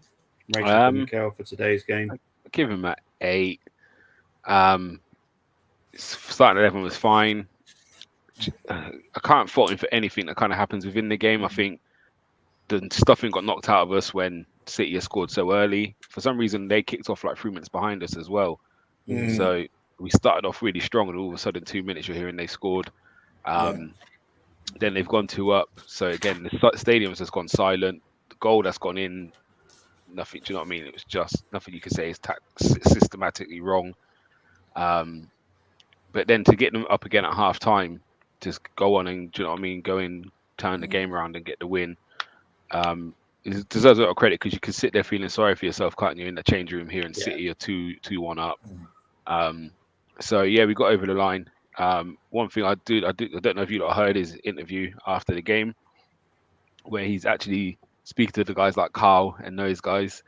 A: Rating for Mikel for today's game.
B: I'll give him an 8. Starting 11 was fine. I can't fault him for anything that kind of happens within the game. I think the stuffing got knocked out of us when City has scored so early. For some reason, they kicked off like 3 minutes behind us as well. So we started off really strong, and all of a sudden, 2 minutes you're hearing they scored. Then they've gone 2 up. So again, the stadium has gone silent. The goal that's gone in, nothing. Do you know what I mean? It was just nothing you could say is systematically wrong. But then to get them up again at half time, just go on and, do you know what I mean, go in, turn the game around and get the win. It deserves a lot of credit, because you can sit there feeling sorry for yourself, can't you, in the change room here in City, are 2-1 up. So yeah, we got over the line. One thing I don't know if you lot heard his interview after the game, where he's actually speaking to the guys like Carl and those guys,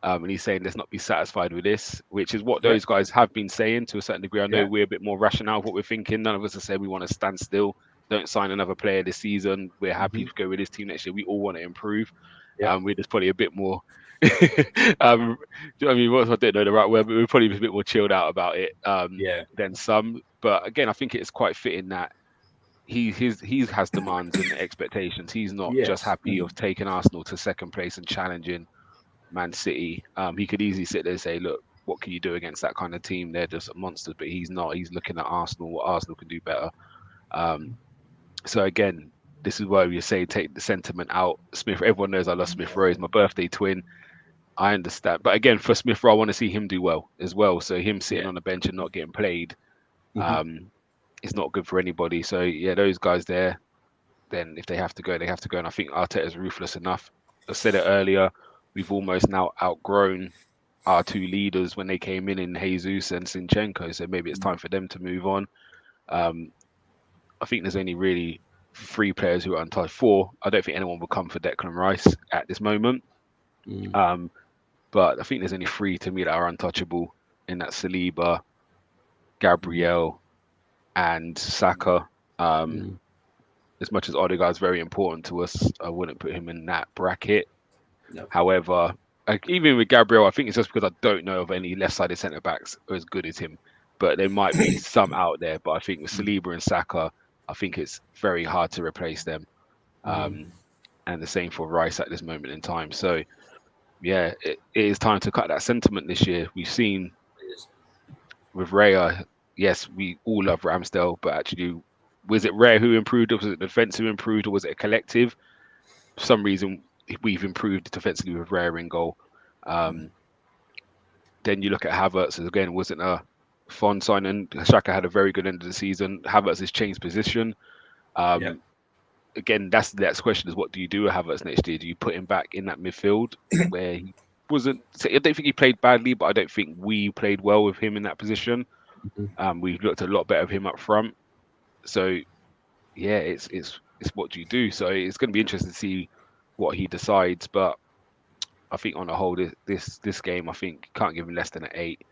B: and he's saying let's not be satisfied with this, which is what those guys have been saying to a certain degree. I know we're a bit more rational of what we're thinking. None of us have said we want to stand still, don't sign another player this season, we're happy to go with this team next year. We all want to improve. We're just probably a bit more do you know what I mean? I don't know the right word, but we're probably a bit more chilled out about it than some. But again, I think it's quite fitting that he has demands and expectations. He's not just happy of taking Arsenal to second place and challenging Man City. He could easily sit there and say, look, what can you do against that kind of team? They're just monsters. But he's not. He's looking at Arsenal, what Arsenal can do better. So again, this is why we say take the sentiment out. Smith, everyone knows I love Smith Rowe. He's my birthday twin. I understand. But again, for Smith Rowe, I want to see him do well as well. So him sitting on the bench and not getting played is not good for anybody. So yeah, those guys there, then if they have to go, they have to go. And I think Arteta's ruthless enough. I said it earlier, we've almost now outgrown our 2 leaders when they came in Jesus and Zinchenko. So maybe it's time for them to move on. I think there's only really 3 players who are untouched. 4. I don't think anyone will come for Declan Rice at this moment. But I think there's only 3 to me that are untouchable, and that's Saliba, Gabriel, and Saka. As much as Odegaard's very important to us, I wouldn't put him in that bracket.
A: No.
B: However, even with Gabriel, I think it's just because I don't know of any left-sided centre backs as good as him. But there might be some out there. But I think with Saliba and Saka, I think it's very hard to replace them. And the same for Rice at this moment in time. So, yeah, it is time to cut that sentiment this year. We've seen with Raya, yes, we all love Ramsdale, but actually, was it Raya who improved, or was it the defence who improved, or was it a collective? For some reason, we've improved defensively with Raya in goal. Then you look at Havertz, again, wasn't a fond signing. Xhaka had a very good end of the season. Havertz has changed position. Again, that's the next question: is what do you do with Havertz next year? Do you put him back in that midfield where he wasn't? I don't think he played badly, but I don't think we played well with him in that position. We've looked a lot better of him up front. So, yeah, it's what do you do? So it's going to be interesting to see what he decides. But I think on the whole, this game, I think can't give him less than an 8.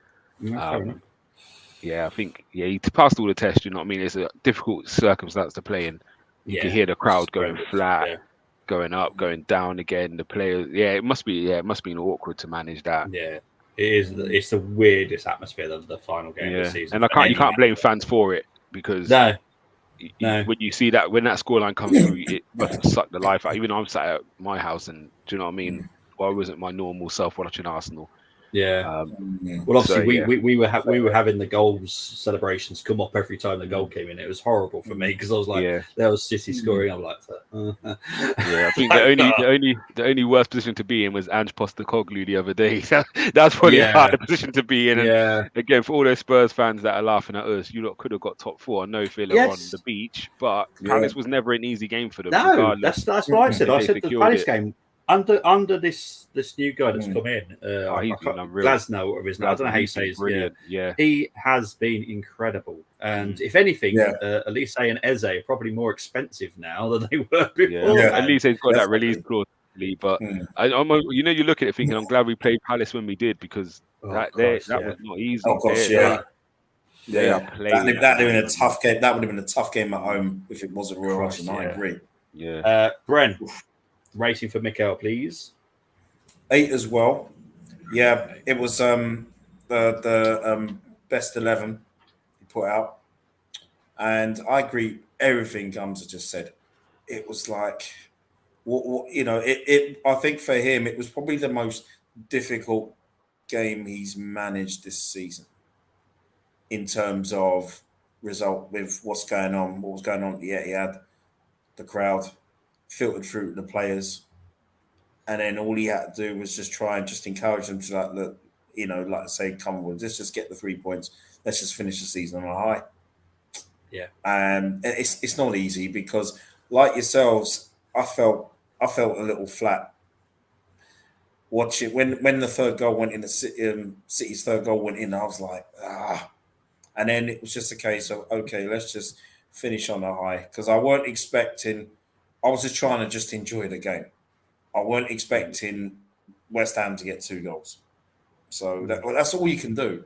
B: Yeah, I think he passed all the tests. You know what I mean? It's a difficult circumstance to play in. You can hear the crowd going flat, going up, going down again. The players, it must be awkward to manage that.
A: Yeah, it is. It's the weirdest atmosphere of the final game of the season.
B: And you can't blame fans for it because when you see that when that scoreline comes through, it must have sucked the life out. Even though I'm sat at my house, and do you know what I mean? I wasn't my normal self watching Arsenal.
A: Well, obviously, we were having the goals celebrations come up every time the goal came in. It was horrible for me because I was like, there was City scoring. I'm like,
B: I think the only worst position to be in was Ange Postecoglou the other day. That's probably a harder position to be in. And again, for all those Spurs fans that are laughing at us, you lot could have got top 4. I know Villa on the beach, but Palace was never an easy game for them.
A: No, that's what I said. I said the Palace game. Under this new guy that's come in,
B: he's been unreal.
A: Glasnow or his name. I don't know how you say his name. He has been incredible. And if anything, Elise and Eze are probably more expensive now than they were before.
B: Elise has got that release clause. But you look at it thinking, I'm glad we played Palace when we did because that was not easy.
C: Oh gosh, they are playing. That would have been a tough game. That would have been a tough game at home if it wasn't Royal Russian. I agree.
A: Bren. Rating for Mikel, please.
C: 8 as well. Yeah, it was the best 11 he put out, and I agree. Everything Gums just said. It was like, I think for him, it was probably the most difficult game he's managed this season in terms of result with what was going on at the Etihad, the crowd filtered through the players, and then all he had to do was just try and just encourage them to look, like say, come on, let's just get the 3 points. Let's just finish the season on a high.
A: Yeah.
C: And it's not easy because, like yourselves, I felt a little flat watching when the third goal went in, City's third goal went in. I was like, and then it was just a case of okay, let's just finish on a high because I weren't expecting. I was just trying to just enjoy the game. I weren't expecting West Ham to get 2 goals. So that's all you can do.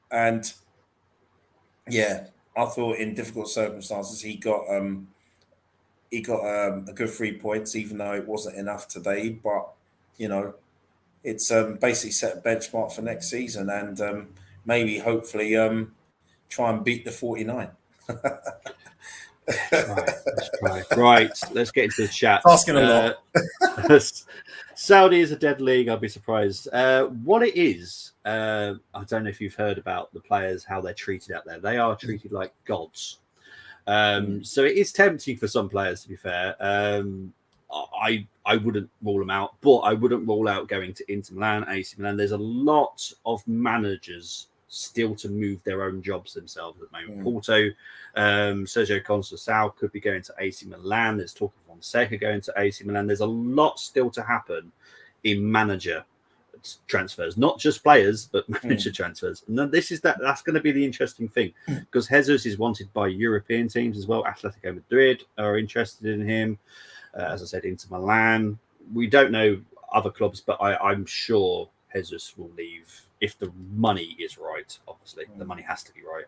C: And I thought in difficult circumstances he got a good 3 points, even though it wasn't enough today. But it's basically set a benchmark for next season, and maybe hopefully try and beat the 49.
A: Let's try. Right, let's get into the chat.
C: Asking a lot.
A: Saudi is a dead league. I'd be surprised. What it is, I don't know if you've heard about the players, how they're treated out there. They are treated like gods. So it is tempting for some players, to be fair. I wouldn't rule them out, but I wouldn't rule out going to Inter Milan, AC Milan. There's a lot of managers still to move their own jobs themselves at the moment. Porto, Sergio Conceição could be going to AC Milan. There's talk of Fonseca going to AC Milan. There's a lot still to happen in manager transfers, not just players, but manager transfers. And that's going to be the interesting thing because Jesus is wanted by European teams as well. Atletico Madrid are interested in him. As I said, Inter Milan. We don't know other clubs, but I'm sure Jesus will leave if the money is right. Obviously, the money has to be right.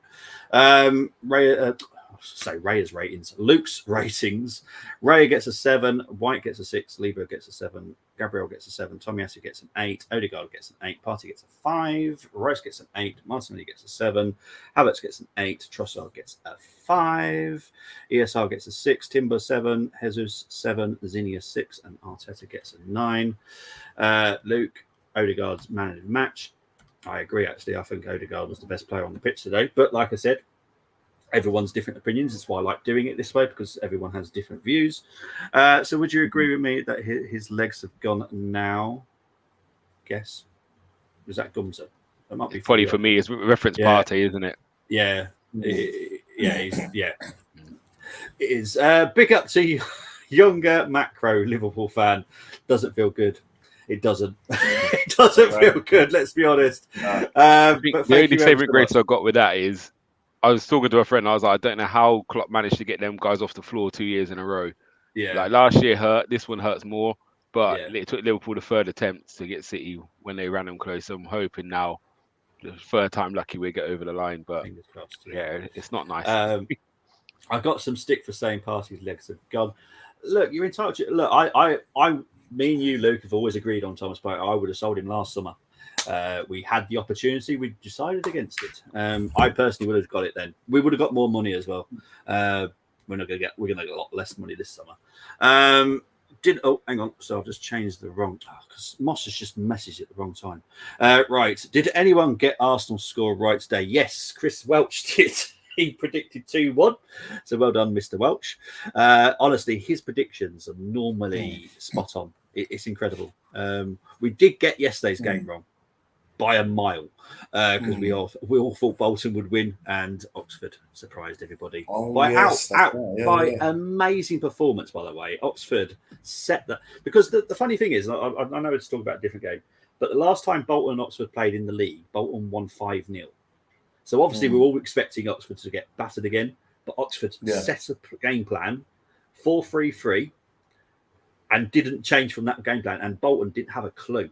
A: Raya's ratings. Luke's ratings. Raya gets a 7. White gets a 6. Lieber gets a 7. Gabriel gets a 7. Tomiyasu gets an 8. Odegaard gets an 8. Partey gets a 5. Rice gets an 8. Martinelli gets a 7. Havertz gets an 8. Trossard gets a 5. ESR gets a 6. Timber 7. Jesus 7. Zinnia 6. And Arteta gets a 9. Luke, Odegaard's man of the match. I agree, actually. I think Odegaard was the best player on the pitch today. But like I said, everyone's different opinions. That's why I like doing it this way, because everyone has different views. So would you agree with me that his legs have gone now? Guess. Was that Gumza? That might be
B: funny for me. It's reference party, isn't it?
A: Yeah. Yeah. It is. Big up to younger macro Liverpool fan. Doesn't feel good. It doesn't. It doesn't feel good. Let's be honest.
B: But the only saving grace I got with that is I was talking to a friend. I was like, I don't know how Klopp managed to get them guys off the floor 2 years in a row.
A: Yeah.
B: Like last year hurt. This one hurts more. But it took Liverpool the third attempt to get City when they ran them close. So I'm hoping now, the third time lucky, we get over the line. But it's not nice.
A: I got some stick for saying Partey's legs have gone. Look, you're entitled to. Look, me and you, Luke, have always agreed on Thomas Partey. I would have sold him last summer. We had the opportunity. We decided against it. I personally would have got it then. We would have got more money as well. We're going to get a lot less money this summer. Hang on. So I've just changed the wrong. Because Moss has just messaged at the wrong time. Right. Did anyone get Arsenal's score right today? Yes, Chris Welch did. He predicted 2-1. So well done, Mr. Welch. Honestly, his predictions are normally spot on. It's incredible. We did get yesterday's game wrong by a mile because we all thought Bolton would win, and Oxford surprised everybody by amazing performance. By the way, Oxford set that, because the funny thing is, I know it's talking about a different game, but the last time Bolton and Oxford played in the league, Bolton won 5-0. So obviously we're all expecting Oxford to get battered again, but Oxford set a game plan 4-3-3 and didn't change from that game plan, and Bolton didn't have a clue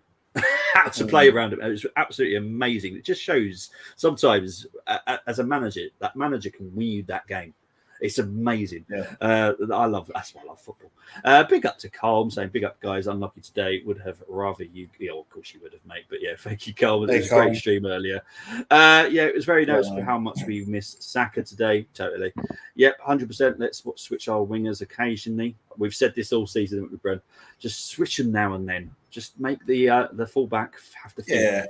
A: how to play around it. It was absolutely amazing. It just shows sometimes as a manager, that manager can win you that game. It's amazing. That's why I love football. Big up to Colm saying, big up guys, unlucky today, would have rather you, of course you would have, mate, but thank you, Colm. It was a great stream earlier. It was very noticeable how much we missed Saka today. Totally. 100%. Let's switch our wingers occasionally. We've said this all season, haven't we, Brent? Just switch them now and then. Just make the fullback have to think.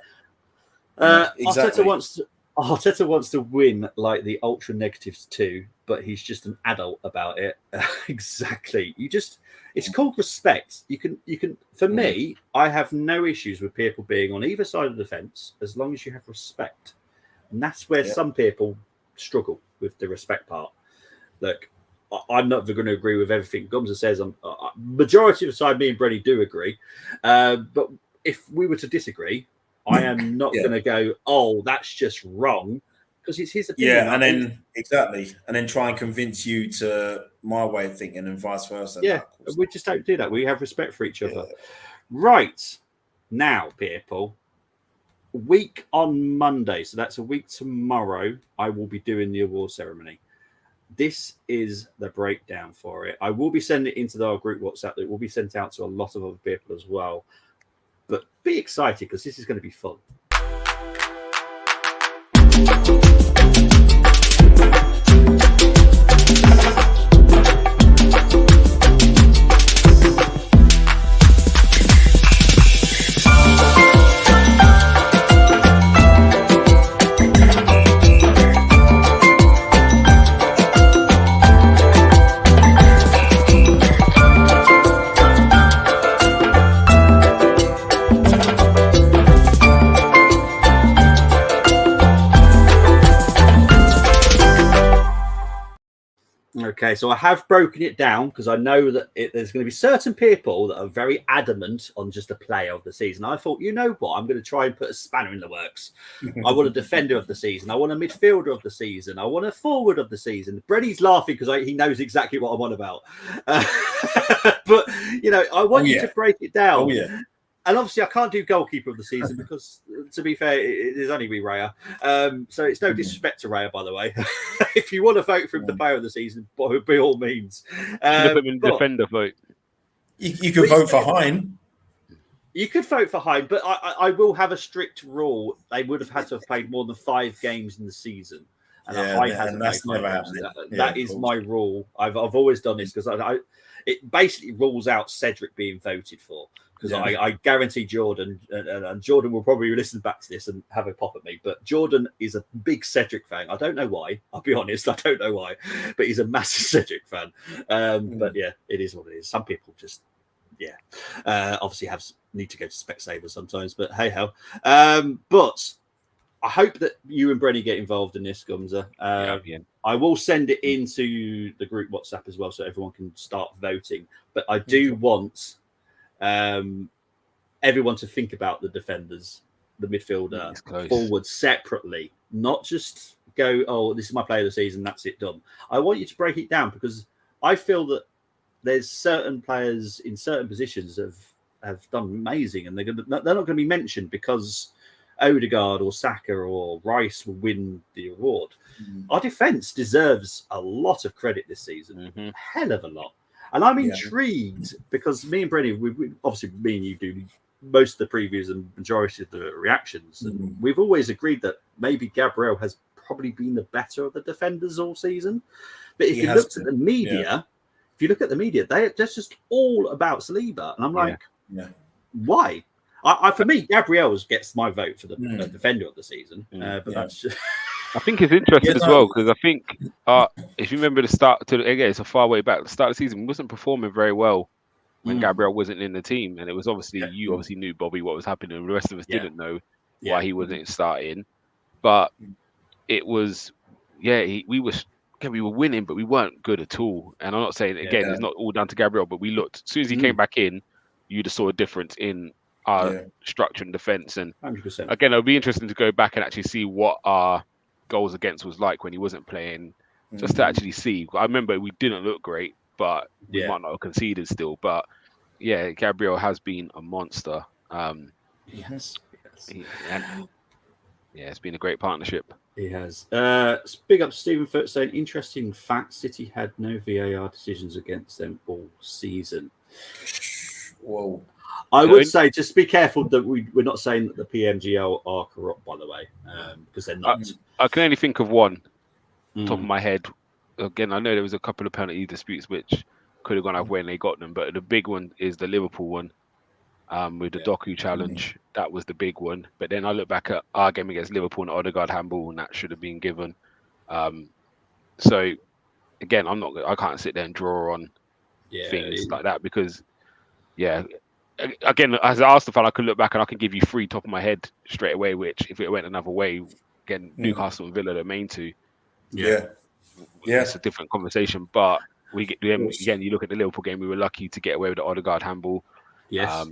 A: Exactly. Arteta wants to win like the ultra negatives too, but he's just an adult about it. Exactly. It's called respect. You can. For me, I have no issues with people being on either side of the fence as long as you have respect, and that's where some people struggle with the respect part. Look, I'm not going to agree with everything Gumza says. Majority of the time, me and Brenny do agree, but if we were to disagree, I am not going to go, oh, that's just wrong, because it's his opinion.
C: And then try and convince you to my way of thinking and vice versa.
A: We just don't do that. We have respect for each other. Right. Now, people, week on Monday, so that's a week tomorrow, I will be doing the award ceremony. This is the breakdown for it. I will be sending it into our group WhatsApp. It will be sent out to a lot of other people as well. But be excited, because this is going to be fun. Okay, so I have broken it down because I know that there's going to be certain people that are very adamant on just a player of the season. I thought, you know what, I'm going to try and put a spanner in the works. I want a defender of the season. I want a midfielder of the season. I want a forward of the season. Brenny's laughing because he knows exactly what I'm on about. But, I want you to break it down. And obviously, I can't do goalkeeper of the season because, to be fair, it is only Raya. So it's no disrespect to Raya, by the way. If you want to vote for him the player of the season, by all means.
B: Should have put him in defender vote.
C: You can vote for Hein.
A: You could vote for Hein, but I will have a strict rule. They would have had to have played more than 5 games in the season. And Hein hasn't played 5 games. That is my rule. I've always done this because it basically rules out Cedric being voted for. Because I guarantee Jordan, and Jordan will probably listen back to this and have a pop at me, but Jordan is a big Cedric fan. I don't know why. I'll be honest. I don't know why. But he's a massive Cedric fan. But yeah, it is what it is. Some people just, obviously need to go to Specsavers sometimes, but hey ho. But I hope that you and Brenny get involved in this, Gumza. I will send it into the group WhatsApp as well so everyone can start voting. But I do want everyone to think about the defenders, the midfielder, forward separately, not just go, oh, this is my player of the season, that's it, done. I want you to break it down because I feel that there's certain players in certain positions have done amazing, and they're not going to be mentioned because Odegaard or Saka or Rice will win the award. Our defence deserves a lot of credit this season, a hell of a lot. And I'm intrigued because me and Brenny, we obviously me and you do most of the previews and majority of the reactions, and we've always agreed that maybe Gabriel has probably been the better of the defenders all season. But if you look at the media, they're just all about Saliba, and I'm like, why? For me, Gabriel gets my vote for the defender of the season, but that's just.
B: I think it's interesting as well because I think if you remember again, it's a far way back. The start of the season, we wasn't performing very well when Gabriel wasn't in the team, and it was obviously you obviously knew, Bobby, what was happening, and the rest of us didn't know why he wasn't starting. But it was, we were winning, but we weren't good at all. And I'm not saying again, it's not all down to Gabriel, but we looked as soon as he came back in, you just saw a difference in our structure and defense. And
A: 100%.
B: Again, it'll be interesting to go back and actually see what our goals against was like when he wasn't playing, just to actually see. I remember we didn't look great, but we might not have conceded still. But Gabriel has been a monster.
A: Yes.
B: It's been a great partnership.
A: He has. Big up to Stephen Foot saying, interesting fact, City had no VAR decisions against them all season.
C: Whoa.
A: I would say just be careful that we're not saying that the PMGL are corrupt, by the way, because they're not.
B: I can only think of one top of my head. Again, I know there was a couple of penalty disputes which could have gone out when they got them, but the big one is the Liverpool one with the Doku challenge. That was the big one. But then I look back at our game against Liverpool and Odegaard handball, and that should have been given. So again, I can't sit there and draw on things like that because again, as I asked the fan, I could look back and I can give you 3 top of my head straight away, which if it went another way, again, Newcastle and Villa, the main 2. It's a different conversation. But again, you look at the Liverpool game, we were lucky to get away with the Odegaard handball.
A: Yes.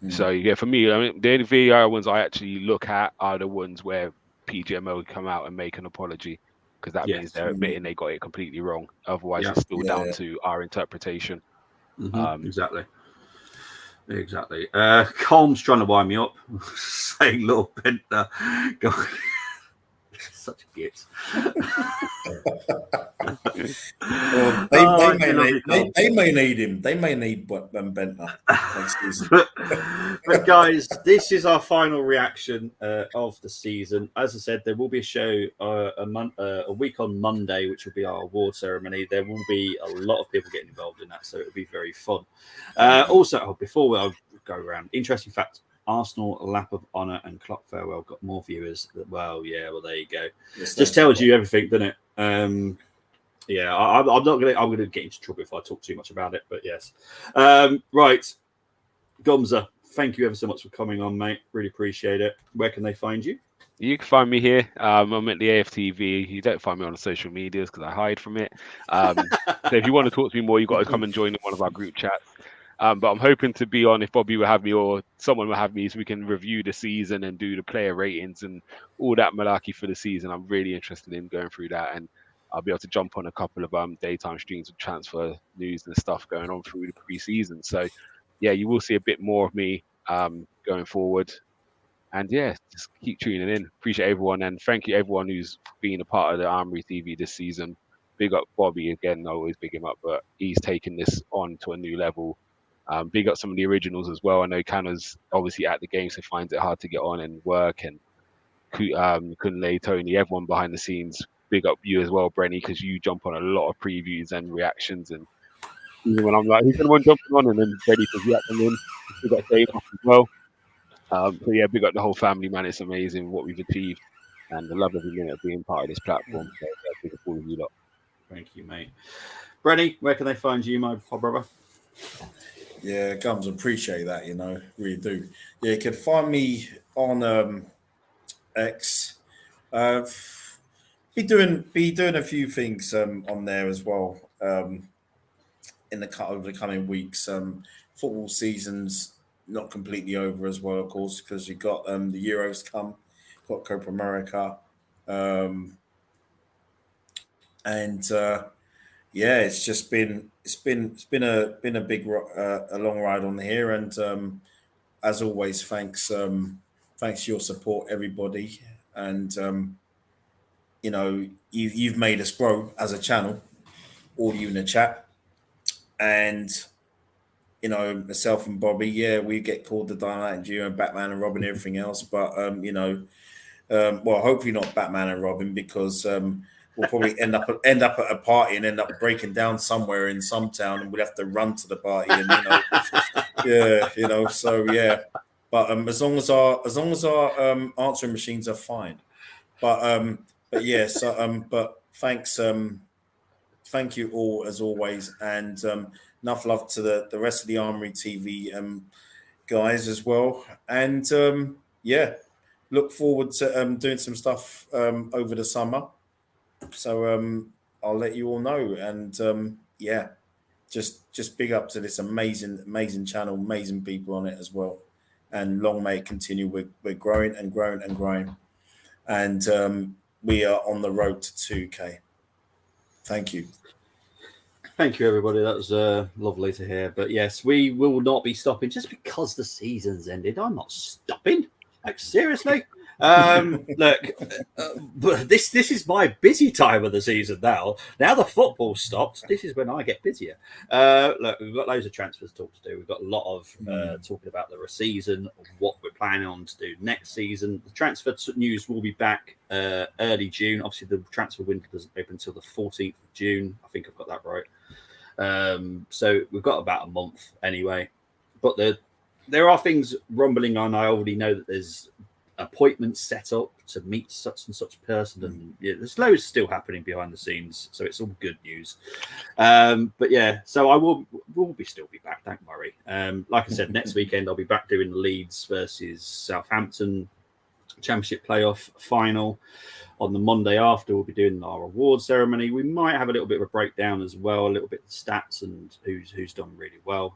B: So for me, I mean, the only VAR ones I actually look at are the ones where PGMO would come out and make an apology, because that means they're admitting they got it completely wrong. Otherwise, it's still down to our interpretation.
A: Exactly. Colm's trying to wind me up, saying little Bentner. Such a git.
C: They may need him. They may need Bentner next season.
A: But guys, this is our final reaction of the season. As I said, there will be a show a week on Monday, which will be our award ceremony. There will be a lot of people getting involved in that, so it'll be very fun. Also, before I go around, interesting fact. Arsenal, Lap of Honour, and Clock Farewell got more viewers. Well, there you go. Just tells you everything, doesn't it? I'm not gonna. I'm gonna get into trouble if I talk too much about it. But yes, right. Gumza, thank you ever so much for coming on, mate. Really appreciate it. Where can they find you?
B: You can find me here. I'm at the AFTV. You don't find me on the social medias because I hide from it. So if you want to talk to me more, you've got to come and join one of our group chats. But I'm hoping to be on if Bobby will have me or someone will have me so we can review the season and do the player ratings and all that malarkey for the season. I'm really interested in going through that, and I'll be able to jump on a couple of daytime streams with transfer news and stuff going on through the pre-season. So, you will see a bit more of me going forward. And yeah, just keep tuning in. Appreciate everyone, and thank you everyone who's been a part of the Armory TV this season. Big up Bobby again. I always big him up, but he's taken this on to a new level. Big up some of the originals as well. I know Canna's obviously at the game, so finds it hard to get on and work. And Kunle, Tony, everyone behind the scenes. Big up you as well, Brenny, because you jump on a lot of previews and reactions. And even when I'm like, who's anyone jumping on, and then Brenny says, yeah, I'm in. Big up Dave as well. So yeah, big up the whole family, man. It's amazing what we've achieved, and I love every minute of being part of this platform. So yeah, big up all of you lot.
A: Thank you, mate. Brenny, where can they find you, my brother?
C: Yeah, Gums, appreciate that, really do. Yeah, you can find me on X. Be doing a few things on there as well over the coming weeks. Football season's not completely over as well, of course, because you've got the Euros got Copa America, and yeah, it's just been a big a long ride on here, and as always, thanks for your support, everybody, and you've made us grow as a channel, all you in the chat, and myself and Bobby, yeah, we get called the Dynamite Duo and Batman and Robin and everything else, but well, hopefully not Batman and Robin, because we'll probably end up at a party and end up breaking down somewhere in some town, and we'll have to run to the party, and so yeah. But as long as our answering machines are fine, but yeah. So but thanks. Thank you all as always, and enough love to the rest of the Armory TV guys as well, and yeah, look forward to doing some stuff over the summer. So I'll let you all know, and yeah, just big up to this amazing channel, amazing people on it as well, and long may it continue. We're growing and growing and growing, and we are on the road to 2K. Thank you.
A: Thank you, everybody. That was lovely to hear. But yes, we will not be stopping just because the season's ended. I'm not stopping. Like, seriously. Look, but this is my busy time of the season now. Now the football stopped. This is when I get busier. Look, we've got loads of transfers talk to do. We've got a lot of talking about the season, what we're planning on to do next season. The transfer news will be back early June. Obviously, the transfer window doesn't open until the 14th of June. I think I've got that right. So we've got about a month anyway. But there are things rumbling on. I already know that there's appointments set up to meet such and such person, and yeah, there's loads still happening behind the scenes, so it's all good news. But yeah, so we'll still be back, don't worry. Like I said, next weekend I'll be back doing Leeds versus Southampton Championship playoff final. On the Monday after, we'll be doing our award ceremony. We might have a little bit of a breakdown as well, a little bit of stats and who's done really well.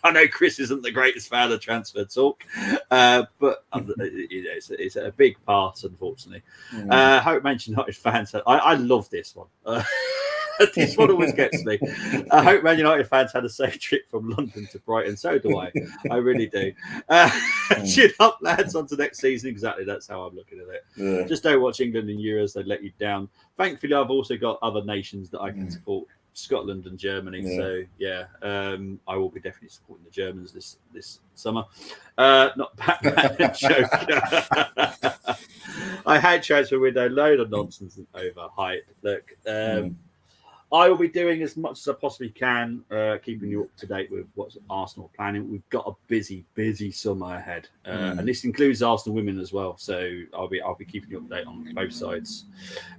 A: I know Chris isn't the greatest fan of transfer talk, but it's a big part, unfortunately. Hope Manchester United fans, I love this one. This one always gets me. I hope Man United fans had a safe trip from London to Brighton. So do I. I really do. Chin up, lads, on to next season. Exactly. That's how I'm looking at it.
C: Yeah.
A: Just don't watch England in Euros. They let you down. Thankfully, I've also got other nations that I can support. Scotland and Germany. Yeah. So yeah, I will be definitely supporting the Germans this summer. Not Batman joke. I hate transfer window. Load of nonsense and overhype. Look, I will be doing as much as I possibly can, keeping you up to date with what's Arsenal planning. We've got a busy summer ahead, and this includes Arsenal women as well. So I'll be keeping you up to date on both sides.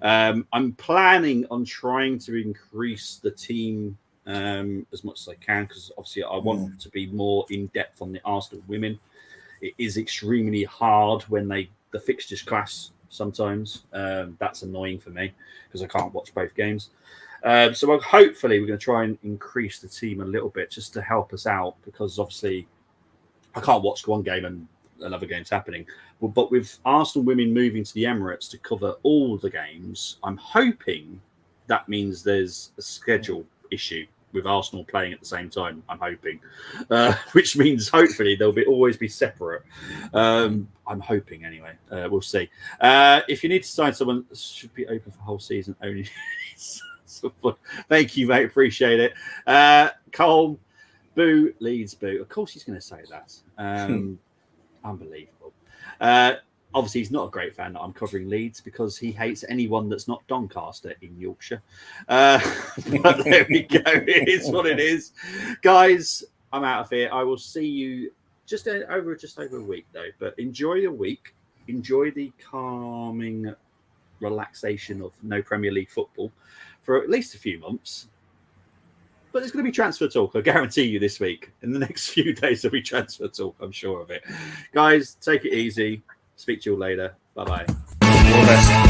A: I'm planning on trying to increase the team as much as I can, because obviously I want to be more in depth on the Arsenal women. It is extremely hard when the fixtures clash sometimes. That's annoying for me because I can't watch both games. So hopefully we're going to try and increase the team a little bit just to help us out, because obviously I can't watch one game and another game's happening. But with Arsenal women moving to the Emirates to cover all the games, I'm hoping that means there's a schedule issue with Arsenal playing at the same time, I'm hoping, which means hopefully they'll always be separate. I'm hoping anyway. We'll see. If you need to sign someone, should be open for the whole season only. Thank you, mate. Appreciate it. Cole, boo, Leeds, boo. Of course he's going to say that. Unbelievable. Obviously, he's not a great fan that I'm covering Leeds because he hates anyone that's not Doncaster in Yorkshire. But there we go. It is what it is. Guys, I'm out of here. I will see you just over a week, though. But enjoy your week. Enjoy the calming relaxation of no Premier League football for at least a few months. But there's going to be transfer talk, I guarantee you, this week. In the next few days, there'll be transfer talk, I'm sure of it. Guys, take it easy. Speak to you all later. Bye-bye.
C: All the best.